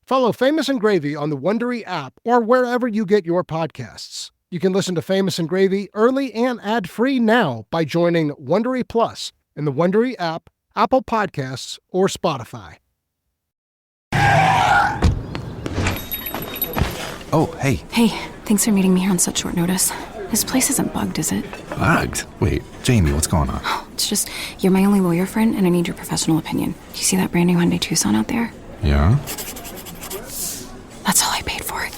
Follow Famous and Gravy on the Wondery app or wherever you get your podcasts. You can listen to Famous and Gravy early and ad-free now by joining Wondery Plus in the Wondery app, Apple Podcasts, or Spotify. Oh, hey. Hey, thanks for meeting me here on such short notice. This place isn't bugged, is it? Bugged? Wait, Jamie, what's going on? It's just, you're my only lawyer friend, and I need your professional opinion. Do you see that brand new Hyundai Tucson out there? Yeah? That's all I paid for it.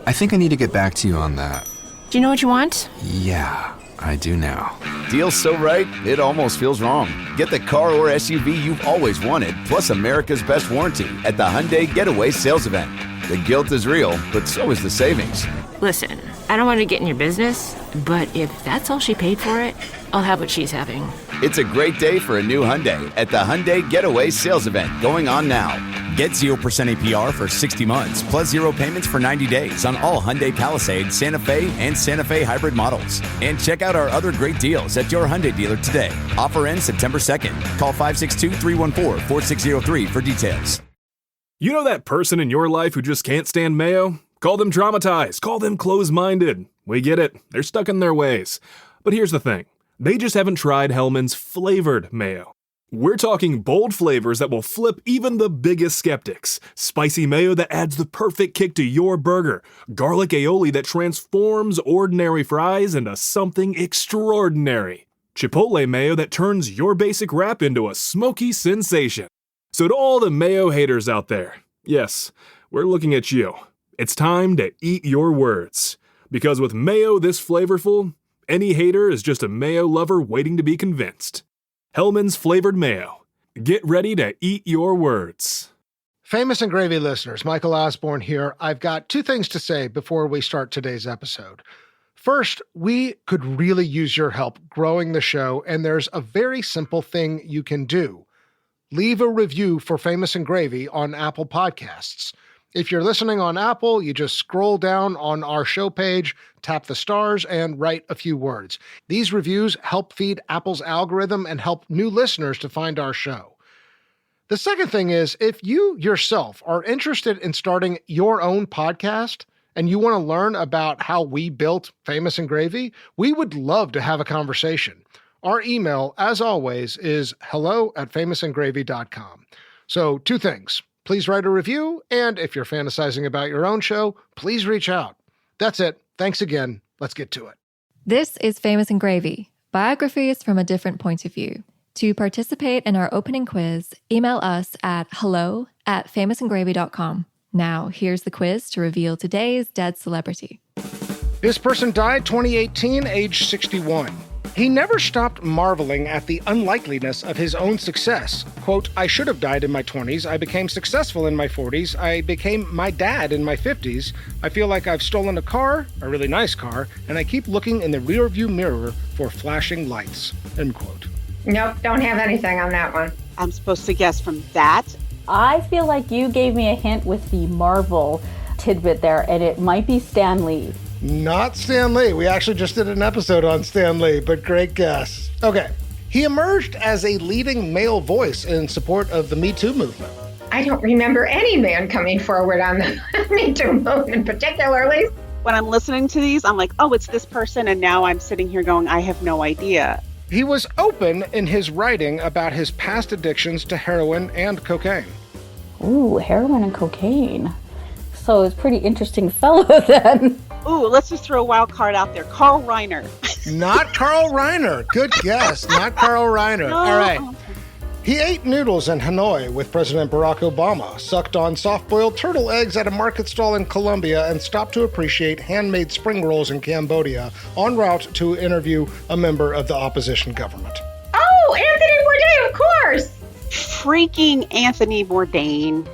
I think I need to get back to you on that. Do you know what you want? Yeah, I do now. Deal's so right, it almost feels wrong. Get the car or SUV you've always wanted, plus America's best warranty at the Hyundai Getaway Sales Event. The guilt is real, but so is the savings. Listen, I don't want to get in your business, but if that's all she paid for it, I'll have what she's having. It's a great day for a new Hyundai at the Hyundai Getaway Sales Event going on now. Get 0% APR for 60 months, plus 0 payments for 90 days on all Hyundai Palisade, Santa Fe, and Santa Fe hybrid models. And check out our other great deals at your Hyundai dealer today. Offer ends September 2nd. Call 562-314-4603 for details. You know that person in your life who just can't stand mayo? Call them traumatized. Call them closed-minded. We get it. They're stuck in their ways. But here's the thing. They just haven't tried Hellmann's flavored mayo. We're talking bold flavors that will flip even the biggest skeptics. Spicy mayo that adds the perfect kick to your burger. Garlic aioli that transforms ordinary fries into something extraordinary. Chipotle mayo that turns your basic wrap into a smoky sensation. So to all the mayo haters out there, yes, we're looking at you. It's time to eat your words. Because with mayo this flavorful, any hater is just a mayo lover waiting to be convinced. Hellmann's flavored mayo. Get ready to eat your words. Famous and Gravy listeners, Michael Osborne here. I've got two things to say before we start today's episode. First, we could really use your help growing the show, and there's a very simple thing you can do. Leave a review for Famous and Gravy on Apple Podcasts. If you're listening on Apple, you just scroll down on our show page, tap the stars, and write a few words. These reviews help feed Apple's algorithm and help new listeners to find our show. The second thing is, if you yourself are interested in starting your own podcast and you want to learn about how we built Famous and Gravy, we would love to have a conversation. Our email, as always, is hello@famousandgravy.com. So 2 things. Please write a review, and if you're fantasizing about your own show, please reach out. That's it. Thanks again. Let's get to it. This is Famous and Gravy, biographies from a different point of view. To participate in our opening quiz, email us at hello@famousandgravy.com. Now, here's the quiz to reveal today's dead celebrity. This person died 2018, age 61. He never stopped marveling at the unlikeliness of his own success. Quote, I should have died in my 20s. I became successful in my 40s. I became my dad in my 50s. I feel like I've stolen a car, a really nice car, and I keep looking in the rearview mirror for flashing lights. End quote. Nope, don't have anything on that one. I'm supposed to guess from that. I feel like you gave me a hint with the Marvel tidbit there, and it might be Stan Lee. Not Stan Lee. We actually just did an episode on Stan Lee, but great guess. Okay. He emerged as a leading male voice in support of the Me Too movement. I don't remember any man coming forward on the Me Too movement particularly. When I'm listening to these, I'm like, oh, it's this person. And now I'm sitting here going, I have no idea. He was open in his writing about his past addictions to heroin and cocaine. Ooh, heroin and cocaine. So it's pretty interesting fellow then. Ooh, let's just throw a wild card out there. Carl Reiner. Not Carl Reiner. Good guess. Not Carl Reiner. No. All right. He ate noodles in Hanoi with President Barack Obama, sucked on soft-boiled turtle eggs at a market stall in Colombia, and stopped to appreciate handmade spring rolls in Cambodia, en route to interview a member of the opposition government. Oh, Anthony Bourdain, of course! Freaking Anthony Bourdain.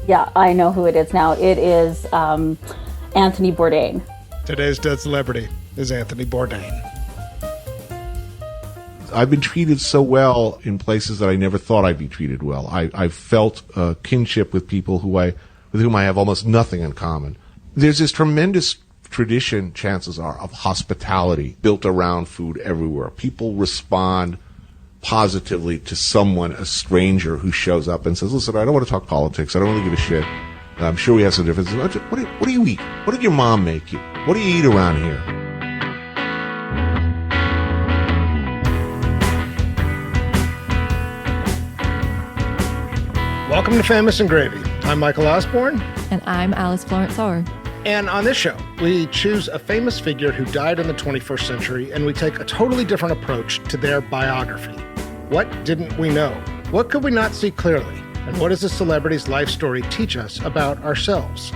Yeah, I know who it is now. It is Anthony Bourdain. Today's dead celebrity is Anthony Bourdain. I've been treated so well in places that I never thought I'd be treated well. I've felt a kinship with people with whom I have almost nothing in common. There's this tremendous tradition, chances are, of hospitality built around food everywhere. People respond positively to someone, a stranger, who shows up and says, listen, I don't want to talk politics. I don't really give a shit. I'm sure we have some differences. What do you eat? What did your mom make you? What do you eat around here? Welcome to Famous and Gravy. I'm Michael Osborne. And I'm Alice Florence Orr. And on this show, we choose a famous figure who died in the 21st century, and we take a totally different approach to their biography. What didn't we know? What could we not see clearly? And what does a celebrity's life story teach us about ourselves?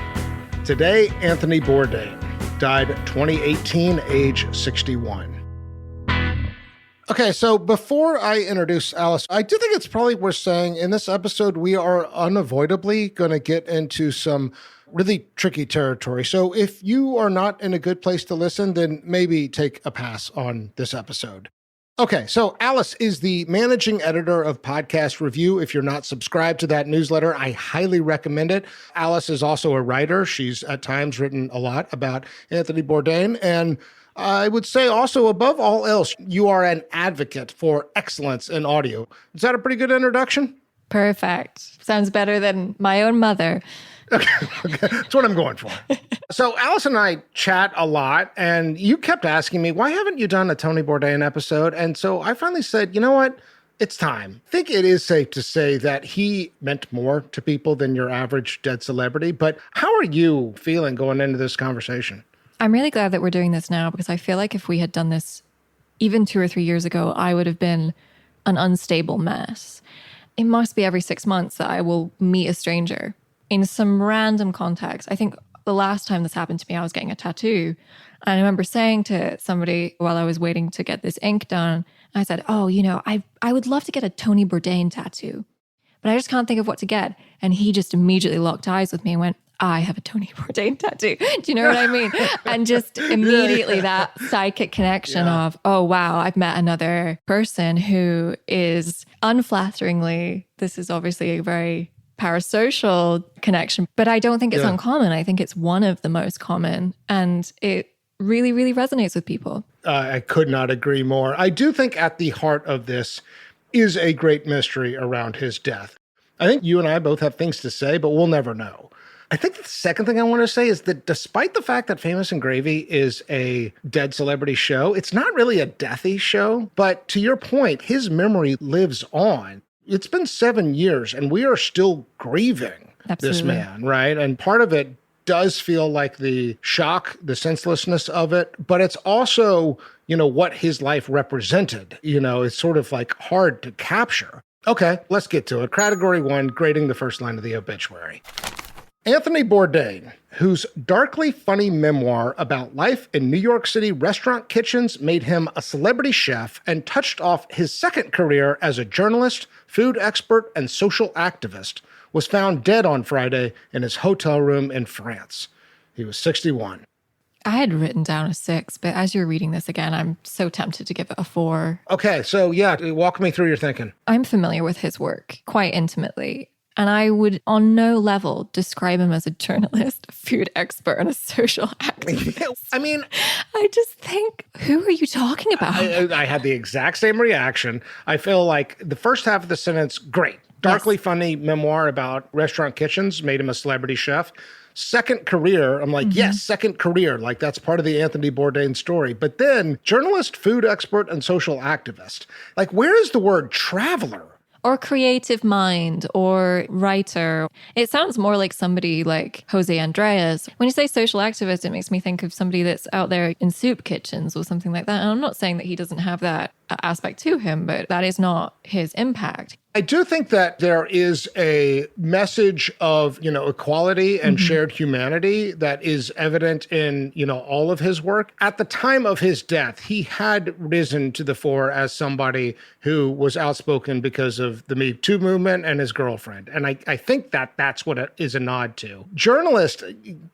Today, Anthony Bourdain died 2018, age 61. Okay, so before I introduce Alice, I do think it's probably worth saying in this episode, we are unavoidably going to get into some really tricky territory. So if you are not in a good place to listen, then maybe take a pass on this episode. Okay, so Alice is the managing editor of Podcast Review. If you're not subscribed to that newsletter, I highly recommend it. Alice is also a writer. She's at times written a lot about Anthony Bourdain. And I would say also, above all else, you are an advocate for excellence in audio. Is that a pretty good introduction? Perfect. Sounds better than my own mother. Okay, that's what I'm going for. So Alice and I chat a lot, and you kept asking me, why haven't you done a Tony Bourdain episode? And so I finally said, you know what? It's time. I think it is safe to say that he meant more to people than your average dead celebrity. But how are you feeling going into this conversation? I'm really glad that we're doing this now, because I feel like if we had done this even 2 or 3 years ago, I would have been an unstable mess. It must be every 6 months that I will meet a stranger in some random context. I think the last time this happened to me, I was getting a tattoo. And I remember saying to somebody while I was waiting to get this ink done, I said, oh, I would love to get a Tony Bourdain tattoo, but I just can't think of what to get. And he just immediately locked eyes with me and went, I have a Tony Bourdain tattoo. Do you know what I mean? And just immediately that psychic connection of, oh, wow, I've met another person who is unflatteringly, this is obviously a very parasocial connection, but I don't think it's uncommon. I think it's one of the most common, and it really, really resonates with people. I could not agree more. I do think at the heart of this is a great mystery around his death. I think you and I both have things to say, but we'll never know. I think the second thing I want to say is that despite the fact that Famous and Gravy is a dead celebrity show, it's not really a deathy show. But to your point, his memory lives on. It's been 7 years and we are still grieving this man, right? And part of it does feel like the shock, the senselessness of it, but it's also, what his life represented. It's sort of like hard to capture. Okay, let's get to it. Category 1, grading the first line of the obituary. Anthony Bourdain, whose darkly funny memoir about life in New York City restaurant kitchens made him a celebrity chef and touched off his second career as a journalist, food expert, and social activist, was found dead on Friday in his hotel room in France. He was 61. I had written down a 6, but as you're reading this again, I'm so tempted to give it a 4. Okay, so walk me through your thinking. I'm familiar with his work quite intimately. And I would on no level describe him as a journalist, a food expert, and a social activist. I mean, I just think, who are you talking about? I had the exact same reaction. I feel like the first half of the sentence, great. Darkly funny memoir about restaurant kitchens made him a celebrity chef. Second career, I'm like, yes, second career. Like, that's part of the Anthony Bourdain story. But then journalist, food expert, and social activist. Like, where is the word traveler? Or creative mind, or writer. It sounds more like somebody like Jose Andres. When you say social activist, it makes me think of somebody that's out there in soup kitchens or something like that. And I'm not saying that he doesn't have that aspect to him, but that is not his impact. I do think that there is a message of, equality and shared humanity that is evident in, all of his work. At the time of his death, he had risen to the fore as somebody who was outspoken because of the Me Too movement and his girlfriend. And I think that that's what it is a nod to. Journalist,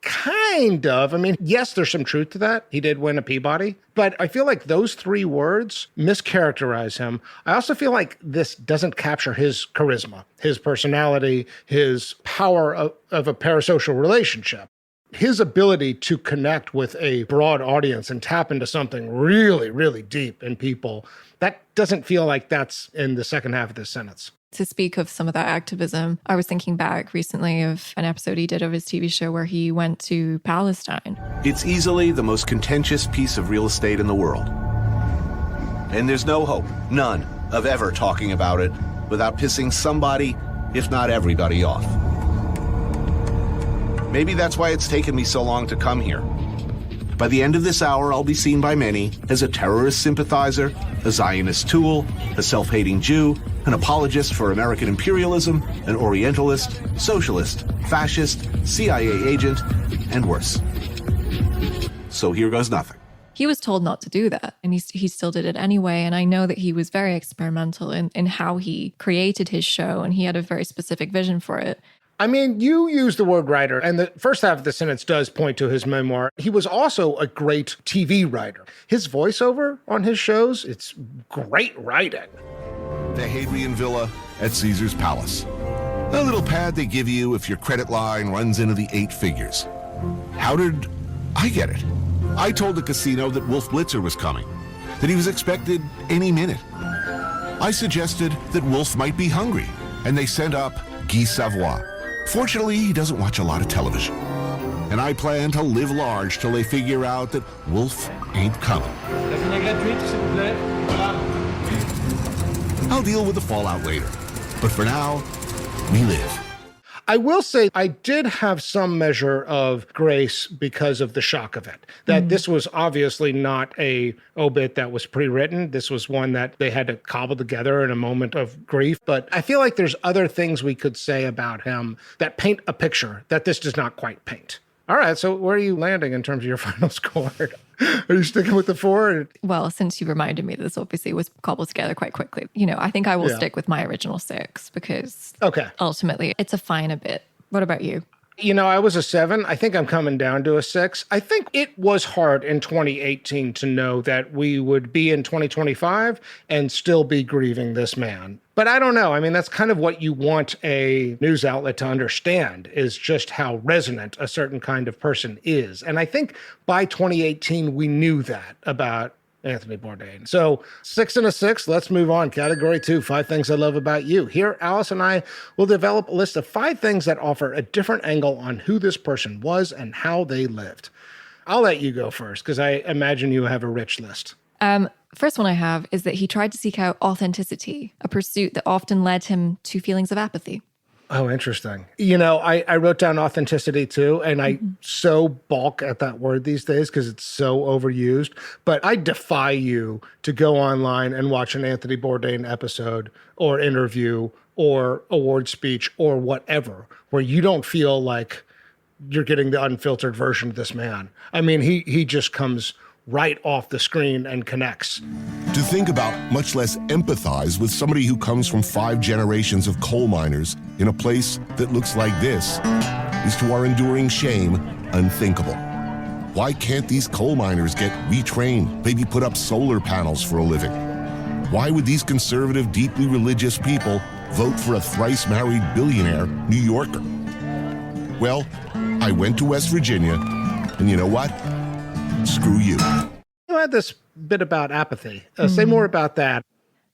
kind of. I mean, yes, there's some truth to that. He did win a Peabody. But I feel like those 3 words mischaracterize him. I also feel like this doesn't capture his charisma, his personality, his power of a parasocial relationship. His ability to connect with a broad audience and tap into something really, really deep in people, that doesn't feel like that's in the second half of this sentence. To speak of some of that activism, I was thinking back recently of an episode he did of his TV show where he went to Palestine. It's easily the most contentious piece of real estate in the world. And there's no hope, none, of ever talking about it without pissing somebody, if not everybody, off. Maybe that's why it's taken me so long to come here. By the end of this hour, I'll be seen by many as a terrorist sympathizer, a Zionist tool, a self-hating Jew, an apologist for American imperialism, an Orientalist, socialist, fascist, CIA agent, and worse. So here goes nothing. He was told not to do that, and he still did it anyway. And I know that he was very experimental in how he created his show, and he had a very specific vision for it. I mean, you use the word writer, and the first half of the sentence does point to his memoir. He was also a great TV writer. His voiceover on his shows, it's great writing. The Hadrian Villa at Caesar's Palace. A little pad they give you if your credit line runs into the 8 figures. How did I get it? I told the casino that Wolf Blitzer was coming, that he was expected any minute. I suggested that Wolf might be hungry, and they sent up Guy Savoy. Fortunately, he doesn't watch a lot of television. And I plan to live large till they figure out that Wolf ain't coming. I'll deal with the fallout later. But for now, we live. I will say I did have some measure of grace because of the shock of it. That this was obviously not a obit that was pre-written. This was one that they had to cobble together in a moment of grief. But I feel like there's other things we could say about him that paint a picture that this does not quite paint. All right, so where are you landing in terms of your final score? Are you sticking with the 4? Well, since you reminded me, this obviously was cobbled together quite quickly. I think I will stick with my original 6 because ultimately it's a finer bit. What about you? I was a 7. I think I'm coming down to a 6. I think it was hard in 2018 to know that we would be in 2025 and still be grieving this man. But I don't know. I mean, that's kind of what you want a news outlet to understand, is just how resonant a certain kind of person is. And I think by 2018, we knew that about Anthony Bourdain. So 6 and a 6, let's move on. Category 2, 5 things I love about you. Here, Alice and I will develop a list of 5 things that offer a different angle on who this person was and how they lived. I'll let you go first, because I imagine you have a rich list. First one I have is that he tried to seek out authenticity, a pursuit that often led him to feelings of apathy. Oh, interesting. I wrote down authenticity too, and I so balk at that word these days because it's so overused. But I defy you to go online and watch an Anthony Bourdain episode or interview or award speech or whatever, where you don't feel like you're getting the unfiltered version of this man. I mean, he just comes right off the screen and connects. To think about, much less empathize with somebody who comes from 5 generations of coal miners in a place that looks like this is, to our enduring shame, unthinkable. Why can't these coal miners get retrained, maybe put up solar panels for a living? Why would these conservative, deeply religious people vote for a thrice-married billionaire New Yorker? Well, I went to West Virginia, and you know what? Screw you. You had this bit about apathy. Say more about that.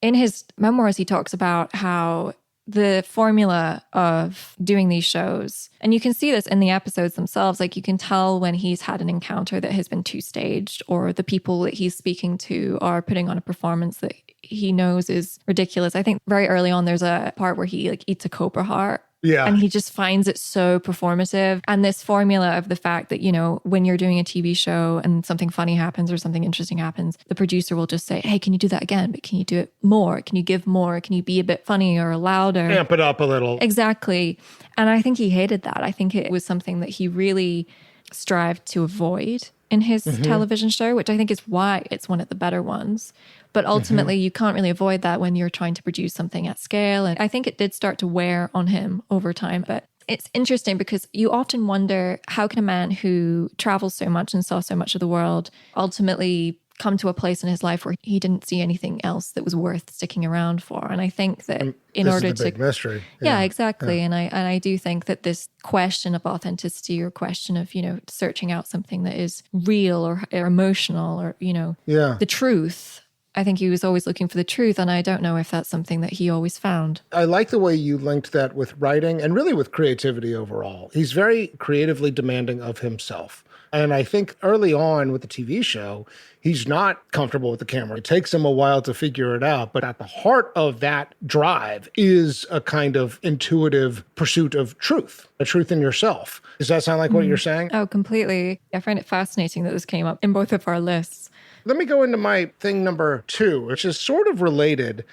In his memoirs, he talks about how the formula of doing these shows, and you can see this in the episodes themselves, like you can tell when he's had an encounter that has been too staged, or the people that he's speaking to are putting on a performance that he knows is ridiculous. I think very early on, there's a part where he eats a cobra heart. Yeah. And he just finds it so performative. And this formula of the fact that, when you're doing a TV show and something funny happens or something interesting happens, the producer will just say, hey, can you do that again? But can you do it more? Can you give more? Can you be a bit funnier or louder? Amp it up a little. Exactly. And I think he hated that. I think it was something that he really strived to avoid in his television show, which I think is why it's one of the better ones. But ultimately, you can't really avoid that when you're trying to produce something at scale. And I think it did start to wear on him over time. But it's interesting because you often wonder, how can a man who travels so much and saw so much of the world ultimately come to a place in his life where he didn't see anything else that was worth sticking around for? And I think that in order is the to... big mystery. Yeah, exactly. Yeah. And I do think that this question of authenticity, or question of, searching out something that is real or emotional or, the truth, I think he was always looking for the truth, and I don't know if that's something that he always found. I like the way you linked that with writing and really with creativity overall. He's very creatively demanding of himself. And I think early on with the TV show, he's not comfortable with the camera. It takes him a while to figure it out. But at the heart of that drive is a kind of intuitive pursuit of truth, a truth in yourself. Does that sound like what you're saying? Oh, completely. I find it fascinating that this came up in both of our lists. Let me go into my thing number 2, which is sort of related.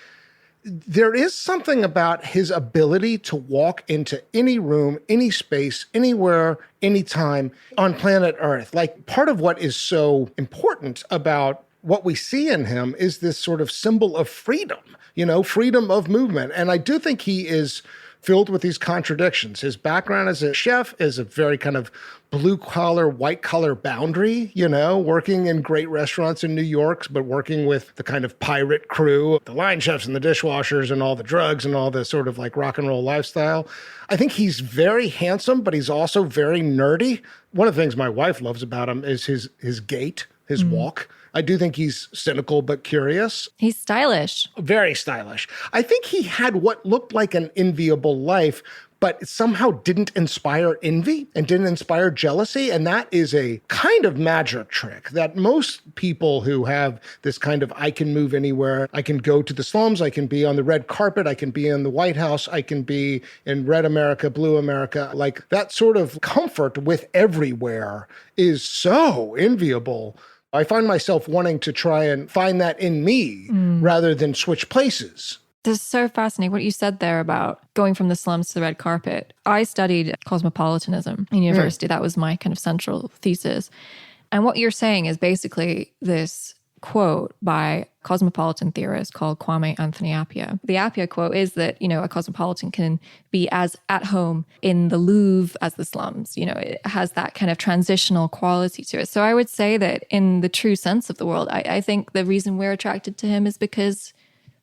There is something about his ability to walk into any room, any space, anywhere, anytime on planet Earth. Like, part of what is so important about what we see in him is this sort of symbol of freedom, freedom of movement. And I do think he is filled with these contradictions. His background as a chef is a very kind of blue-collar, white-collar boundary, working in great restaurants in New York, but working with the kind of pirate crew, the line chefs and the dishwashers and all the drugs and all the sort of like rock and roll lifestyle. I think he's very handsome, but he's also very nerdy. One of the things my wife loves about him is his gait, his walk. I do think he's cynical but curious. He's stylish. Very stylish. I think he had what looked like an enviable life, but somehow didn't inspire envy and didn't inspire jealousy. And that is a kind of magic trick that most people who have this kind of, I can move anywhere, I can go to the slums, I can be on the red carpet, I can be in the White House, I can be in red America, blue America, like that sort of comfort with everywhere is so enviable. I find myself wanting to try and find that in me rather than switch places. This is so fascinating what you said there about going from the slums to the red carpet. I studied cosmopolitanism in university. That was my kind of central thesis. And what you're saying is basically this quote by a cosmopolitan theorist called Kwame Anthony Appiah. The Appiah quote is that, a cosmopolitan can be as at home in the Louvre as the slums. It has that kind of transitional quality to it. So I would say that in the true sense of the world, I think the reason we're attracted to him is because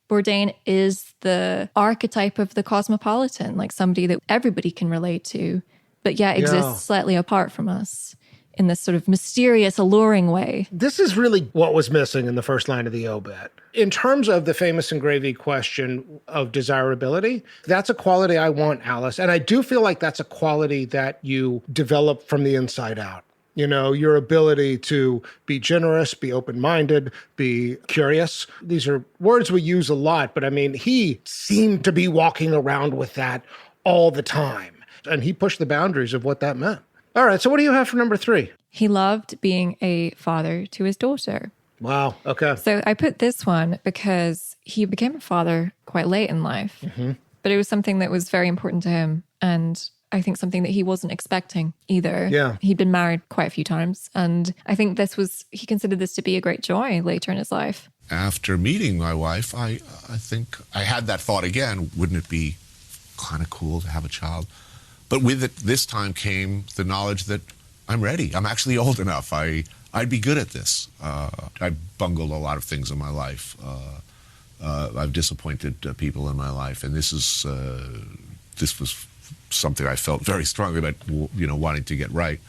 Bourdain is the archetype of the cosmopolitan, like somebody that everybody can relate to, but yet exists slightly apart from us in this sort of mysterious, alluring way. This is really what was missing in the first line of the obit. In terms of the famous and gravy question of desirability, that's a quality I want, Alice. And I do feel like that's a quality that you develop from the inside out. Your ability to be generous, be open-minded, be curious. These are words we use a lot, but I mean, he seemed to be walking around with that all the time. And he pushed the boundaries of what that meant. All right, so what do you have for number 3? He loved being a father to his daughter. Wow, okay. So I put this one because he became a father quite late in life, but it was something that was very important to him. And I think something that he wasn't expecting either. Yeah. He'd been married quite a few times. And I think he considered this to be a great joy later in his life. After meeting my wife, I think I had that thought again, wouldn't it be kind of cool to have a child? But with it, this time came the knowledge that I'm ready. I'm actually old enough. I'd be good at this. I've bungled a lot of things in my life. I've disappointed people in my life, and this was something I felt very strongly about, wanting to get right.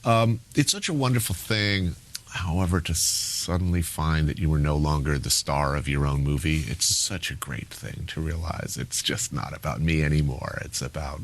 It's such a wonderful thing, however, to suddenly find that you were no longer the star of your own movie. It's such a great thing to realize it's just not about me anymore. It's about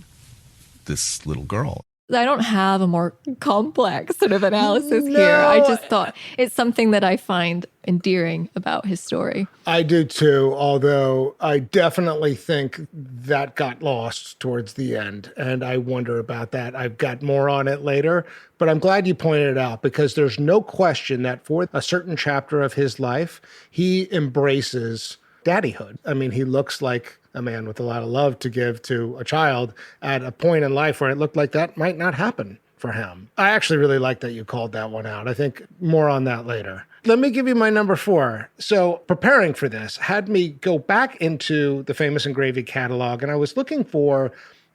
this little girl. I don't have a more complex sort of analysis here. I just thought it's something that I find endearing about his story. I do too, although I definitely think that got lost towards the end, and I wonder about that. I've got more on it later, but I'm glad you pointed it out because there's no question that for a certain chapter of his life, he embraces daddyhood. I mean, he looks like a man with a lot of love to give to a child at a point in life where it looked like that might not happen for him. I actually really like that you called that one out. I think more on that later. Let me give you my number 4. So preparing for this had me go back into the Famous and Gravy catalog, and I was looking for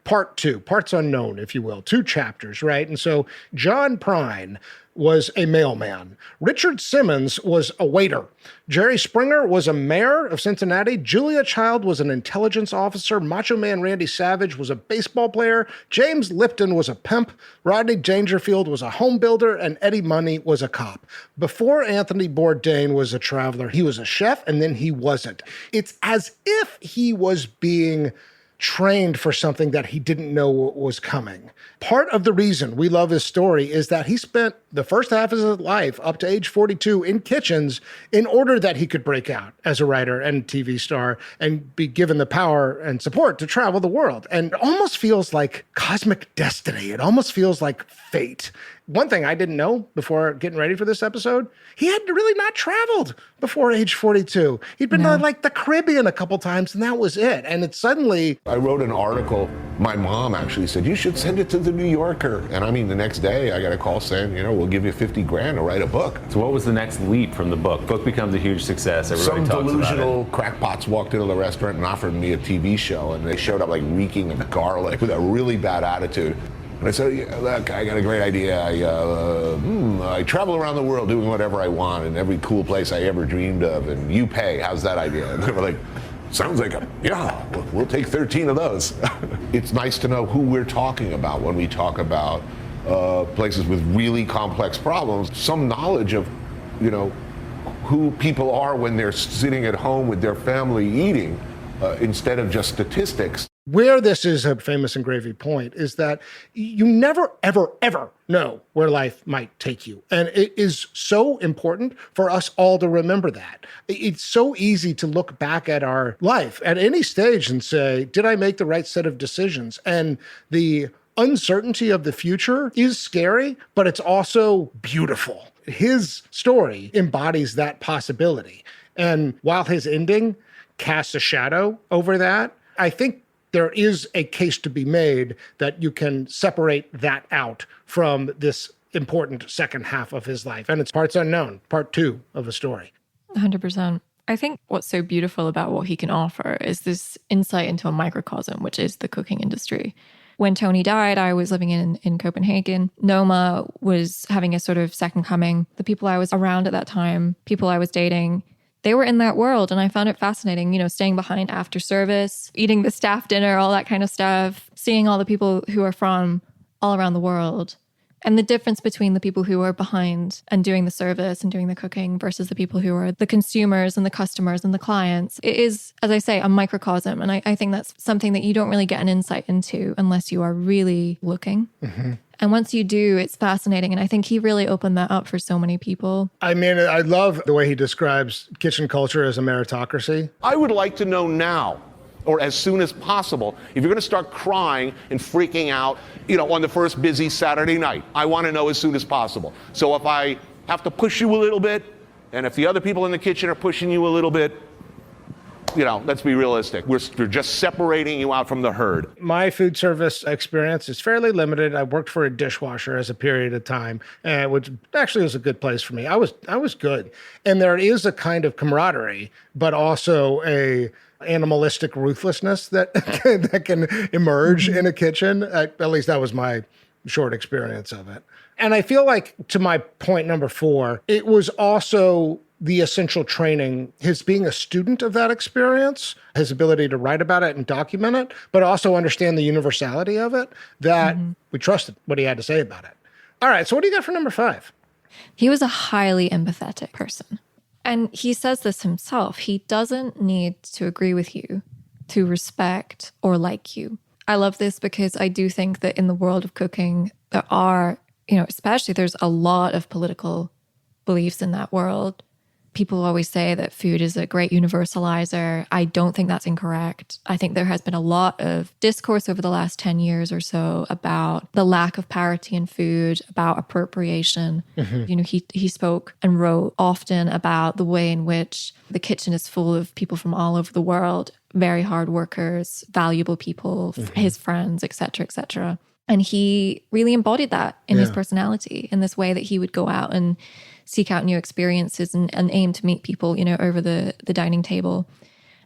part 2, parts unknown, if you will, 2 chapters, right? And so John Prine was a mailman. Richard Simmons was a waiter. Jerry Springer was a mayor of Cincinnati. Julia Child was an intelligence officer. Macho Man Randy Savage was a baseball player. James Lipton was a pimp. Rodney Dangerfield was a home builder. And Eddie Money was a cop. Before Anthony Bourdain was a traveler, he was a chef, and then he wasn't. It's as if he was being trained for something that he didn't know was coming. Part of the reason we love his story is that he spent the first half of his life up to age 42 in kitchens in order that he could break out as a writer and TV star and be given the power and support to travel the world. And it almost feels like cosmic destiny. It almost feels like fate. One thing I didn't know before getting ready for this episode, he had really not traveled before age 42. He'd been to like the Caribbean a couple times and that was it. And it's suddenly... I wrote an article. My mom actually said, you should send it to the New Yorker. And I mean, the next day I got a call saying, we'll give you $50,000 to write a book. So what was the next leap from the book? Book becomes a huge success. Everybody talks about it. Some delusional crackpots walked into the restaurant and offered me a TV show. And they showed up like reeking of garlic with a really bad attitude. And I said, look, I got a great idea. I travel around the world doing whatever I want in every cool place I ever dreamed of, and you pay. How's that idea? And they were like, sounds like we'll take 13 of those. It's nice to know who we're talking about when we talk about places with really complex problems. Some knowledge of, who people are when they're sitting at home with their family eating instead of just statistics. Where this is a famous and gravy point is that you never, ever, ever know where life might take you. And it is so important for us all to remember that. It's so easy to look back at our life at any stage and say, did I make the right set of decisions? And the uncertainty of the future is scary, but it's also beautiful. His story embodies that possibility. And while his ending casts a shadow over that, I think there is a case to be made that you can separate that out from this important second half of his life. And it's parts unknown, part 2 of a story. 100%. I think what's so beautiful about what he can offer is this insight into a microcosm, which is the cooking industry. When Tony died, I was living in Copenhagen. Noma was having a sort of second coming. The people I was around at that time, people I was dating, they were in that world, and I found it fascinating, staying behind after service, eating the staff dinner, all that kind of stuff, seeing all the people who are from all around the world, and the difference between the people who are behind and doing the service and doing the cooking versus the people who are the consumers and the customers and the clients. It is, as I say, a microcosm, and I think that's something that you don't really get an insight into unless you are really looking. Mm-hmm. And once you do, it's fascinating. And I think he really opened that up for so many people. I mean, I love the way he describes kitchen culture as a meritocracy. I would like to know now, or as soon as possible, if you're going to start crying and freaking out, on the first busy Saturday night. I want to know as soon as possible. So if I have to push you a little bit, and if the other people in the kitchen are pushing you a little bit, let's be realistic. We're just separating you out from the herd. My food service experience is fairly limited. I worked for a dishwasher as a period of time, which actually was a good place for me. I was good. And there is a kind of camaraderie, but also a animalistic ruthlessness that can emerge in a kitchen. At least that was my short experience of it. And I feel like, to my point number 4, it was also the essential training, his being a student of that experience, his ability to write about it and document it, but also understand the universality of it, that we trusted what he had to say about it. All right, so what do you got for number 5? He was a highly empathetic person. And he says this himself. He doesn't need to agree with you to respect or like you. I love this because I do think that in the world of cooking, there are, especially there's a lot of political beliefs in that world. People always say that food is a great universalizer. I don't think that's incorrect. I think there has been a lot of discourse over the last 10 years or so about the lack of parity in food, about appropriation. Mm-hmm. He spoke and wrote often about the way in which the kitchen is full of people from all over the world, very hard workers, valuable people, his friends, et cetera, et cetera. And he really embodied that in his personality, in this way that he would go out and seek out new experiences and aim to meet people, over the dining table.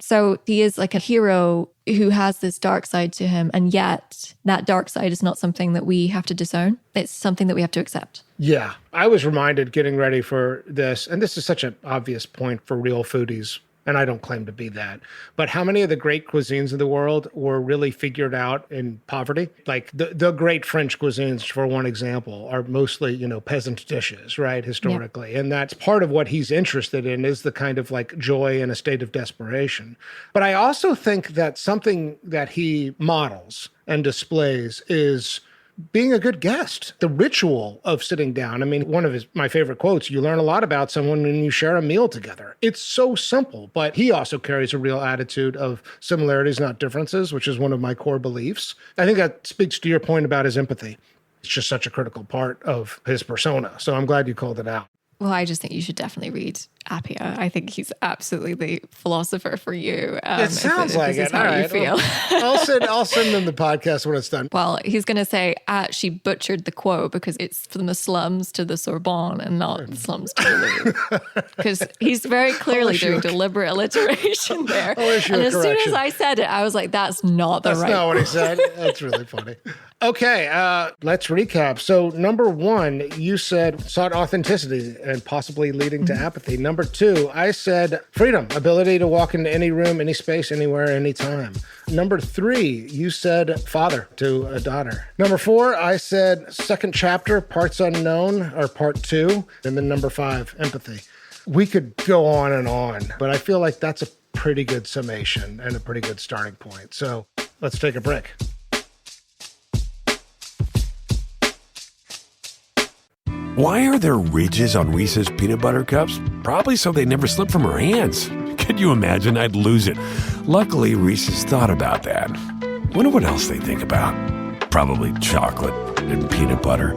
So he is like a hero who has this dark side to him, and yet that dark side is not something that we have to disown. It's something that we have to accept. Yeah. I was reminded getting ready for this, and this is such an obvious point for real foodies, and I don't claim to be that, but how many of the great cuisines in the world were really figured out in poverty? Like the great French cuisines, for one example, are mostly, peasant dishes, right, historically. Yeah. And that's part of what he's interested in, is the kind of like joy in a state of desperation. But I also think that something that he models and displays is being a good guest, the ritual of sitting down. I mean, one of my favorite quotes, you learn a lot about someone when you share a meal together. It's so simple, but he also carries a real attitude of similarities, not differences, which is one of my core beliefs. I think that speaks to your point about his empathy. It's just such a critical part of his persona. So I'm glad you called it out. Well, I just think you should definitely read Appia. I think he's absolutely the philosopher for you. It sounds like it. How you feel. I'll send them the podcast when it's done. Well, he's going to say, she butchered the quote because it's from the slums to the Sorbonne and not the slums to the Louvre. Because he's very clearly doing deliberate alliteration there. And as soon as I said it, I was like, that's not the right That's not what he quote. said. That's really funny. Okay, let's recap. So number 1, you said sought authenticity and possibly leading to apathy. Number 2, I said freedom, ability to walk into any room, any space, anywhere, anytime. Number 3, you said father to a daughter. Number 4, I said second chapter, parts unknown, or part 2. And then number 5, empathy. We could go on, but I feel like that's a pretty good summation and a pretty good starting point. So let's take a break. Why are there ridges on Reese's peanut butter cups? Probably so they never slip from her hands. Could you imagine? I'd lose it. Luckily, Reese's thought about that. Wonder what else they think about. Probably chocolate and peanut butter.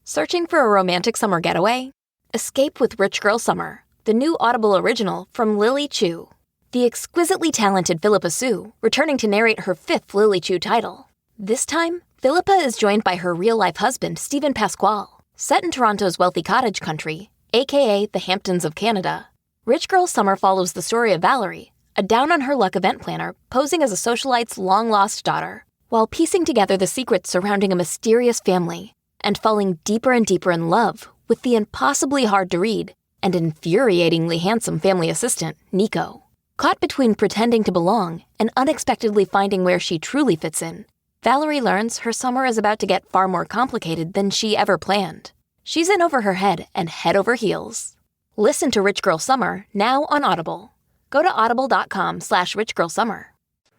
Searching for a romantic summer getaway? Escape with Rich Girl Summer, the new Audible original from Lily Chu. The exquisitely talented Philippa Soo, returning to narrate her 5th Lily Chu title. This time, Philippa is joined by her real-life husband, Stephen Pasquale. Set in Toronto's wealthy cottage country, aka the Hamptons of Canada, Rich Girl Summer follows the story of Valerie, a down-on-her-luck event planner posing as a socialite's long-lost daughter, while piecing together the secrets surrounding a mysterious family and falling deeper and deeper in love with the impossibly hard-to-read and infuriatingly handsome family assistant, Nico. Caught between pretending to belong and unexpectedly finding where she truly fits in, Valerie learns her summer is about to get far more complicated than she ever planned. She's in over her head and head over heels. Listen to Rich Girl Summer now on Audible. Go to audible.com/richgirlsummer.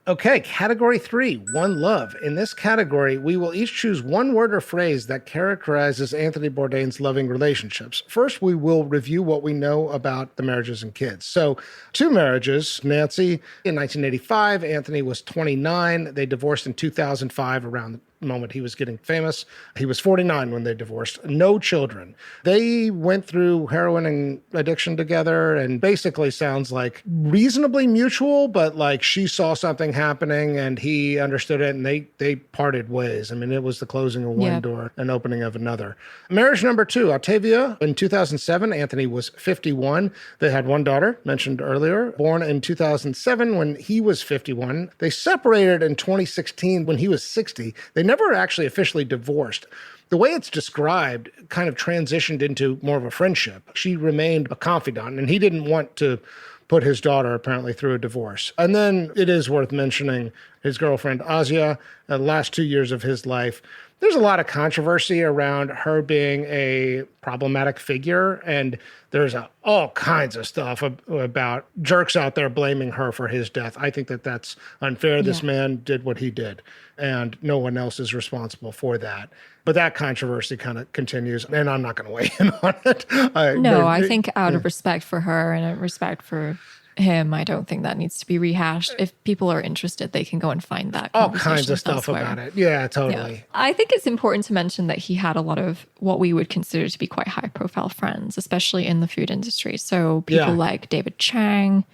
Okay, category 3, one love. In this category, we will each choose one word or phrase that characterizes Anthony Bourdain's loving relationships. First, we will review what we know about the marriages and kids. So, 2 marriages. Nancy in 1985, Anthony was 29. They divorced in 2005, around the moment he was getting famous. He was 49 when they divorced. No children. They went through heroin and addiction together, and basically sounds like reasonably mutual, but like she saw something happening and he understood it, and they parted ways. I mean, it was the closing of one door and opening of another. Marriage number 2, Octavia. In 2007, Anthony was 51. They had one daughter, mentioned earlier, born in 2007 when he was 51. They separated in 2016 when he was 60. They never actually officially divorced. The way it's described kind of transitioned into more of a friendship. She remained a confidant, and he didn't want to put his daughter apparently through a divorce. And then it is worth mentioning his girlfriend, Asia, the last 2 years of his life. There's a lot of controversy around her being a problematic figure, and there's all kinds of stuff about jerks out there blaming her for his death. I think that that's unfair. Yeah. This man did what he did, and no one else is responsible for that. But that controversy kind of continues, and I'm not going to weigh in on it. I think out of respect for her and respect for him, I don't think that needs to be rehashed. If people are interested, they can go and find that. All kinds of stuff elsewhere. about it. Yeah, totally. Yeah. I think it's important to mention that he had a lot of what we would consider to be quite high-profile friends, especially in the food industry. So people like David Chang,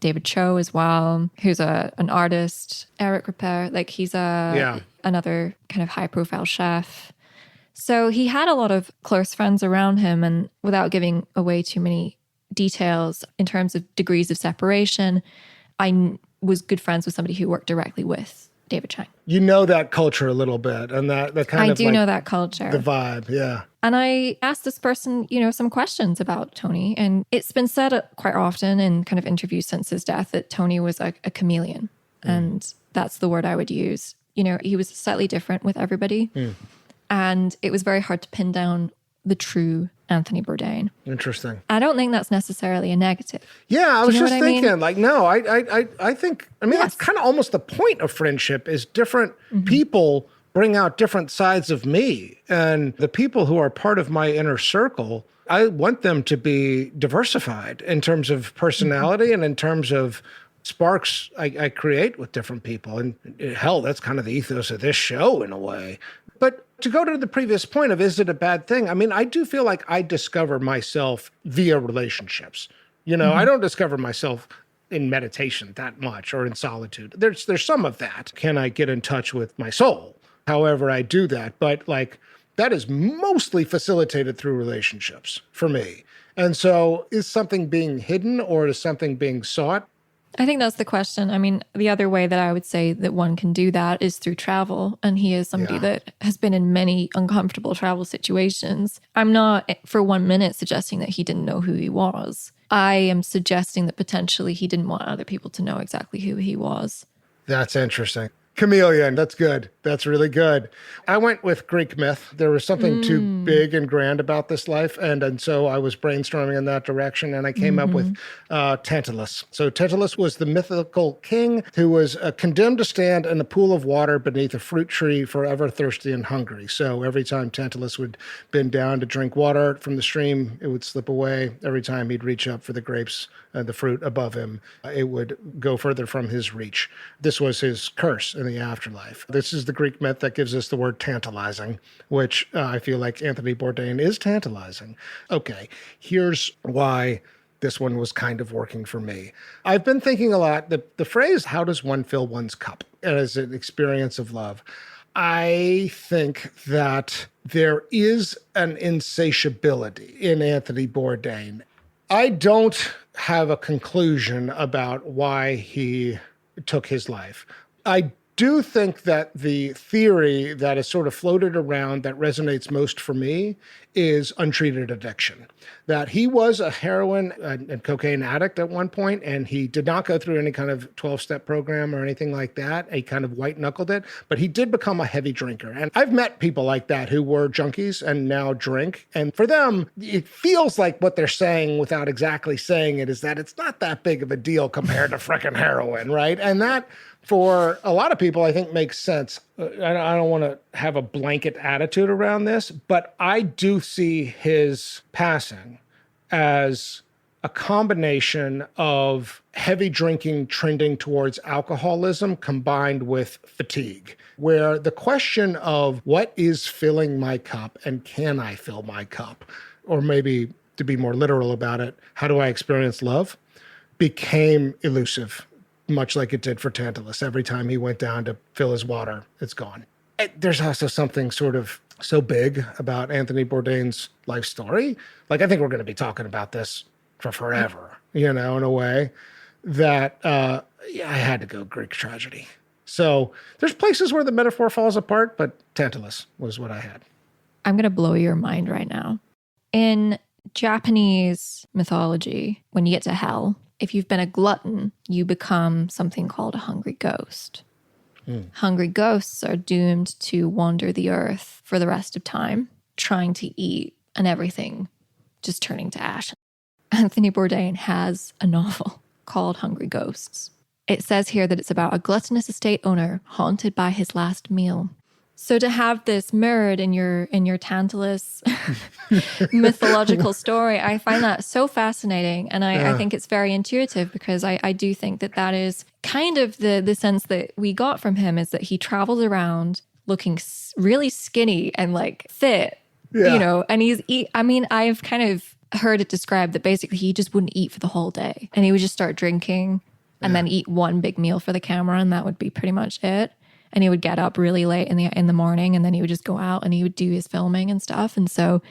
David Cho as well, who's an artist, Eric Ripert, like he's another kind of high-profile chef. So he had a lot of close friends around him, and without giving away too many details in terms of degrees of separation, was good friends with somebody who worked directly with David Chang. You know that culture a little bit, and that kind I of do know that culture. The vibe, yeah. And I asked this person, some questions about Tony. And it's been said quite often in kind of interviews since his death that Tony was a chameleon. And that's the word I would use. He was slightly different with everybody. And it was very hard to pin down the true Anthony Bourdain. Interesting. I don't think that's necessarily a negative. Yeah, I was just thinking, mean? like, no, I think, that's kind of almost the point of friendship is different people bring out different sides of me. And the people who are part of my inner circle, I want them to be diversified in terms of personality and in terms of sparks I create with different people. And hell, that's kind of the ethos of this show in a way. But to go to the previous point of, is it a bad thing? I do feel like I discover myself via relationships. I don't discover myself in meditation that much or in solitude. There's some of that. Can I get in touch with my soul? However I do that. But that is mostly facilitated through relationships for me. And so is something being hidden or is something being sought? I think that's the question. The other way that I would say that one can do that is through travel. And he is somebody that has been in many uncomfortable travel situations. I'm not for 1 minute suggesting that he didn't know who he was. I am suggesting that potentially he didn't want other people to know exactly who he was. That's interesting. Chameleon, that's good. That's really good. I went with Greek myth. There was something too big and grand about this life. And so I was brainstorming in that direction and I came up with Tantalus. So Tantalus was the mythical king who was condemned to stand in a pool of water beneath a fruit tree forever thirsty and hungry. So every time Tantalus would bend down to drink water from the stream, it would slip away. Every time he'd reach up for the grapes, the fruit above him, it would go further from his reach. This was his curse in the afterlife. This is the Greek myth that gives us the word tantalizing, which I feel like Anthony Bourdain is tantalizing. Okay, here's why this one was kind of working for me. I've been thinking a lot, the phrase, how does one fill one's cup as an experience of love? I think that there is an insatiability in Anthony Bourdain. I don't have a conclusion about why he took his life. I do think that the theory that is sort of floated around that resonates most for me is untreated addiction. That he was a heroin and cocaine addict at one point, and he did not go through any kind of 12-step program or anything like that. He kind of white-knuckled it, but he did become a heavy drinker. And I've met people like that who were junkies and now drink. And for them, it feels like what they're saying without exactly saying it is that it's not that big of a deal compared to frickin' heroin, right? And that, for a lot of people, I think makes sense. I don't want to have a blanket attitude around this, but I do see his passing as a combination of heavy drinking trending towards alcoholism combined with fatigue, where the question of what is filling my cup and can I fill my cup, or maybe to be more literal about it, how do I experience love, became elusive. Much like it did for Tantalus. Every time he went down to fill his water, it's gone. There's also something sort of so big about Anthony Bourdain's life story. I think we're going to be talking about this for forever, in a way that, I had to go Greek tragedy. So there's places where the metaphor falls apart, but Tantalus was what I had. I'm going to blow your mind right now. In Japanese mythology, when you get to hell, if you've been a glutton, you become something called a hungry ghost. Hungry ghosts are doomed to wander the earth for the rest of time, trying to eat, and everything just turning to ash. Anthony Bourdain has a novel called Hungry Ghosts. It says here that it's about a gluttonous estate owner haunted by his last meal. So to have this mirrored in your Tantalus mythological story, I find that so fascinating. And I think it's very intuitive because I do think that is kind of the sense that we got from him is that he travels around looking really skinny and fit, and I've kind of heard it described that basically he just wouldn't eat for the whole day and he would just start drinking and then eat one big meal for the camera and that would be pretty much it. and he would get up really late in the morning, and then he would just go out and he would do his filming and stuff. And so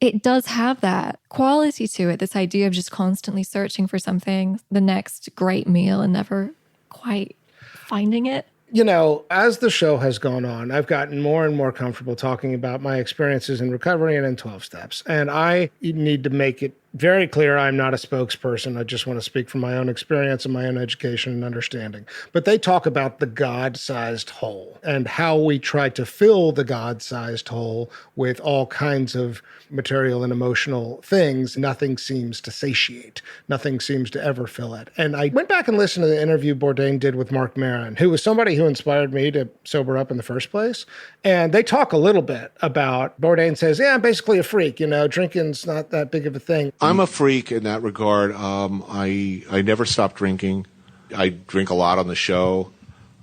it does have that quality to it, this idea of just constantly searching for something, the next great meal, and never quite finding it. You know, as the show has gone on, I've gotten more and more comfortable talking about my experiences in recovery and in 12 steps. And I need to make it very clear I'm not a spokesperson. I just want to speak from my own experience and my own education and understanding. But they talk about the God-sized hole and how we try to fill the God-sized hole with all kinds of material and emotional things. Nothing seems to satiate. Nothing seems to ever fill it. And I went back and listened to the interview Bourdain did with Mark Maron, who was somebody who inspired me to sober up in the first place. And they talk a little bit about, Bourdain says, yeah, I'm basically a freak. You know, drinking's not that big of a thing. I'm a freak in that regard. I never stop drinking. I drink a lot on the show.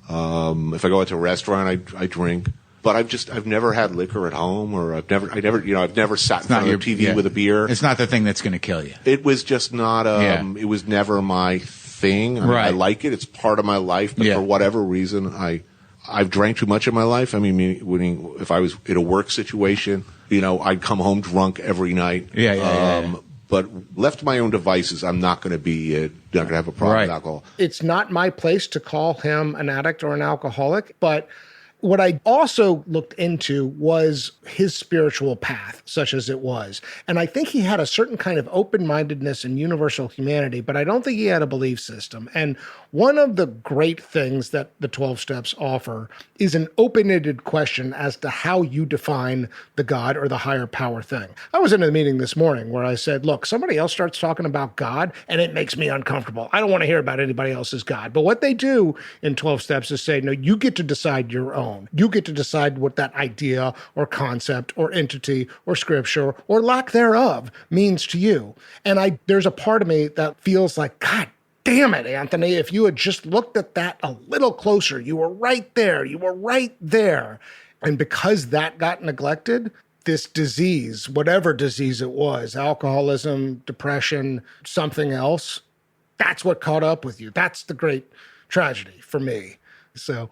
If I go out to a restaurant, I drink. But I've never had liquor at home, or I've never sat in front of the TV with a beer. It's not the thing that's going to kill you. It was just not. It was never my thing. I mean, I like it. It's part of my life. But for whatever reason, I've drank too much in my life. I mean, if I was in a work situation, I'd come home drunk every night. But left to my own devices, I'm not going to have a problem with alcohol. It's not my place to call him an addict or an alcoholic, but what I also looked into was his spiritual path, such as it was. And I think he had a certain kind of open-mindedness and universal humanity, but I don't think he had a belief system. And one of the great things that the 12 Steps offer is an open-ended question as to how you define the God or the higher power thing. I was in a meeting this morning where I said, look, somebody else starts talking about God and it makes me uncomfortable. I don't want to hear about anybody else's God. But what they do in 12 Steps is say, no, you get to decide your own. You get to decide what that idea or concept or entity or scripture or lack thereof means to you. And there's a part of me that feels like, God damn it, Anthony, if you had just looked at that a little closer, you were right there. You were right there. And because that got neglected, this disease, whatever disease it was, alcoholism, depression, something else, that's what caught up with you. That's the great tragedy for me. So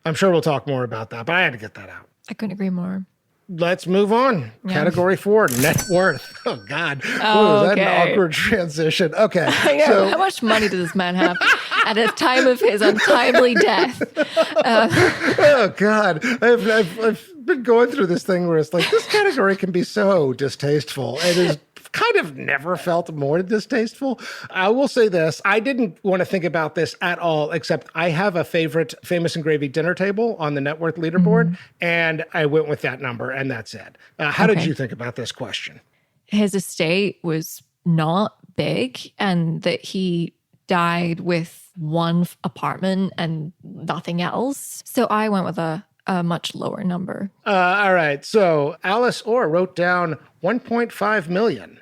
I'm sure we'll talk more about that, but I had to get that out. I couldn't agree more. Let's move on. Yeah. Category 4, net worth. Oh, God. Oh, is that an awkward transition? Okay. So, how much money does this man have at a time of his untimely death? Oh, God. I've been going through this thing where it's like, this category can be so distasteful. It is kind of never felt more distasteful. I will say this. I didn't want to think about this at all, except I have a favorite Famous and Gravy dinner table on the net worth leaderboard, and I went with that number, and that's it. How did you think about this question? His estate was not big, and that he died with one apartment and nothing else. So I went with a much lower number. All right. So Alice Orr wrote down $1.5 million.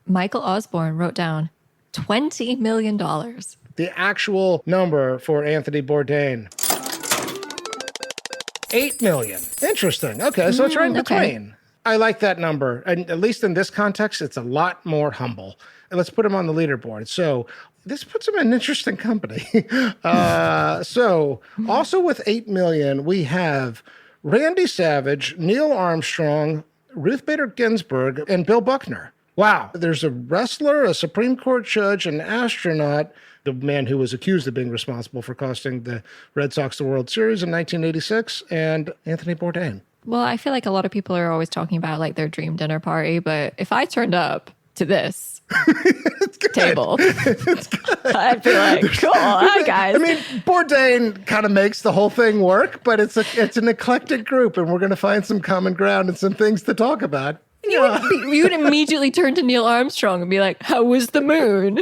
Michael Osborne wrote down $20 million. The actual number for Anthony Bourdain, $8 million. Interesting. Okay, so it's right in between. Okay. I like that number. And at least in this context, it's a lot more humble. And let's put him on the leaderboard. So this puts him in interesting company. So also with $8 million, we have Randy Savage, Neil Armstrong, Ruth Bader Ginsburg, and Bill Buckner. Wow. There's a wrestler, a Supreme Court judge, an astronaut, the man who was accused of being responsible for costing the Red Sox the World Series in 1986, and Anthony Bourdain. Well, I feel like a lot of people are always talking about like their dream dinner party, but if I turned up to this table, I'd be like, cool, hi guys. I mean, Bourdain kind of makes the whole thing work, but it's an eclectic group, and we're going to find some common ground and some things to talk about. You would immediately turn to Neil Armstrong and be like, how was the moon?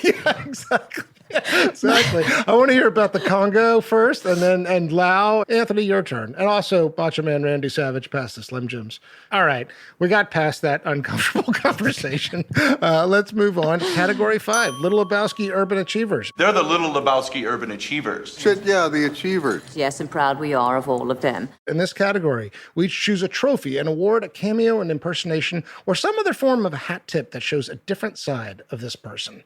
Yeah, exactly. Exactly. I want to hear about the Congo first, and Lao. Anthony, your turn. And also Macho Man Randy Savage past the Slim Jims. All right. We got past that uncomfortable conversation. Let's move on. Category 5, Little Lebowski Urban Achievers. They're the Little Lebowski Urban Achievers. Yeah, the Achievers. Yes, and proud we are of all of them. In this category, we each choose a trophy, an award, a cameo, an impersonation, or some other form of a hat tip that shows a different side of this person.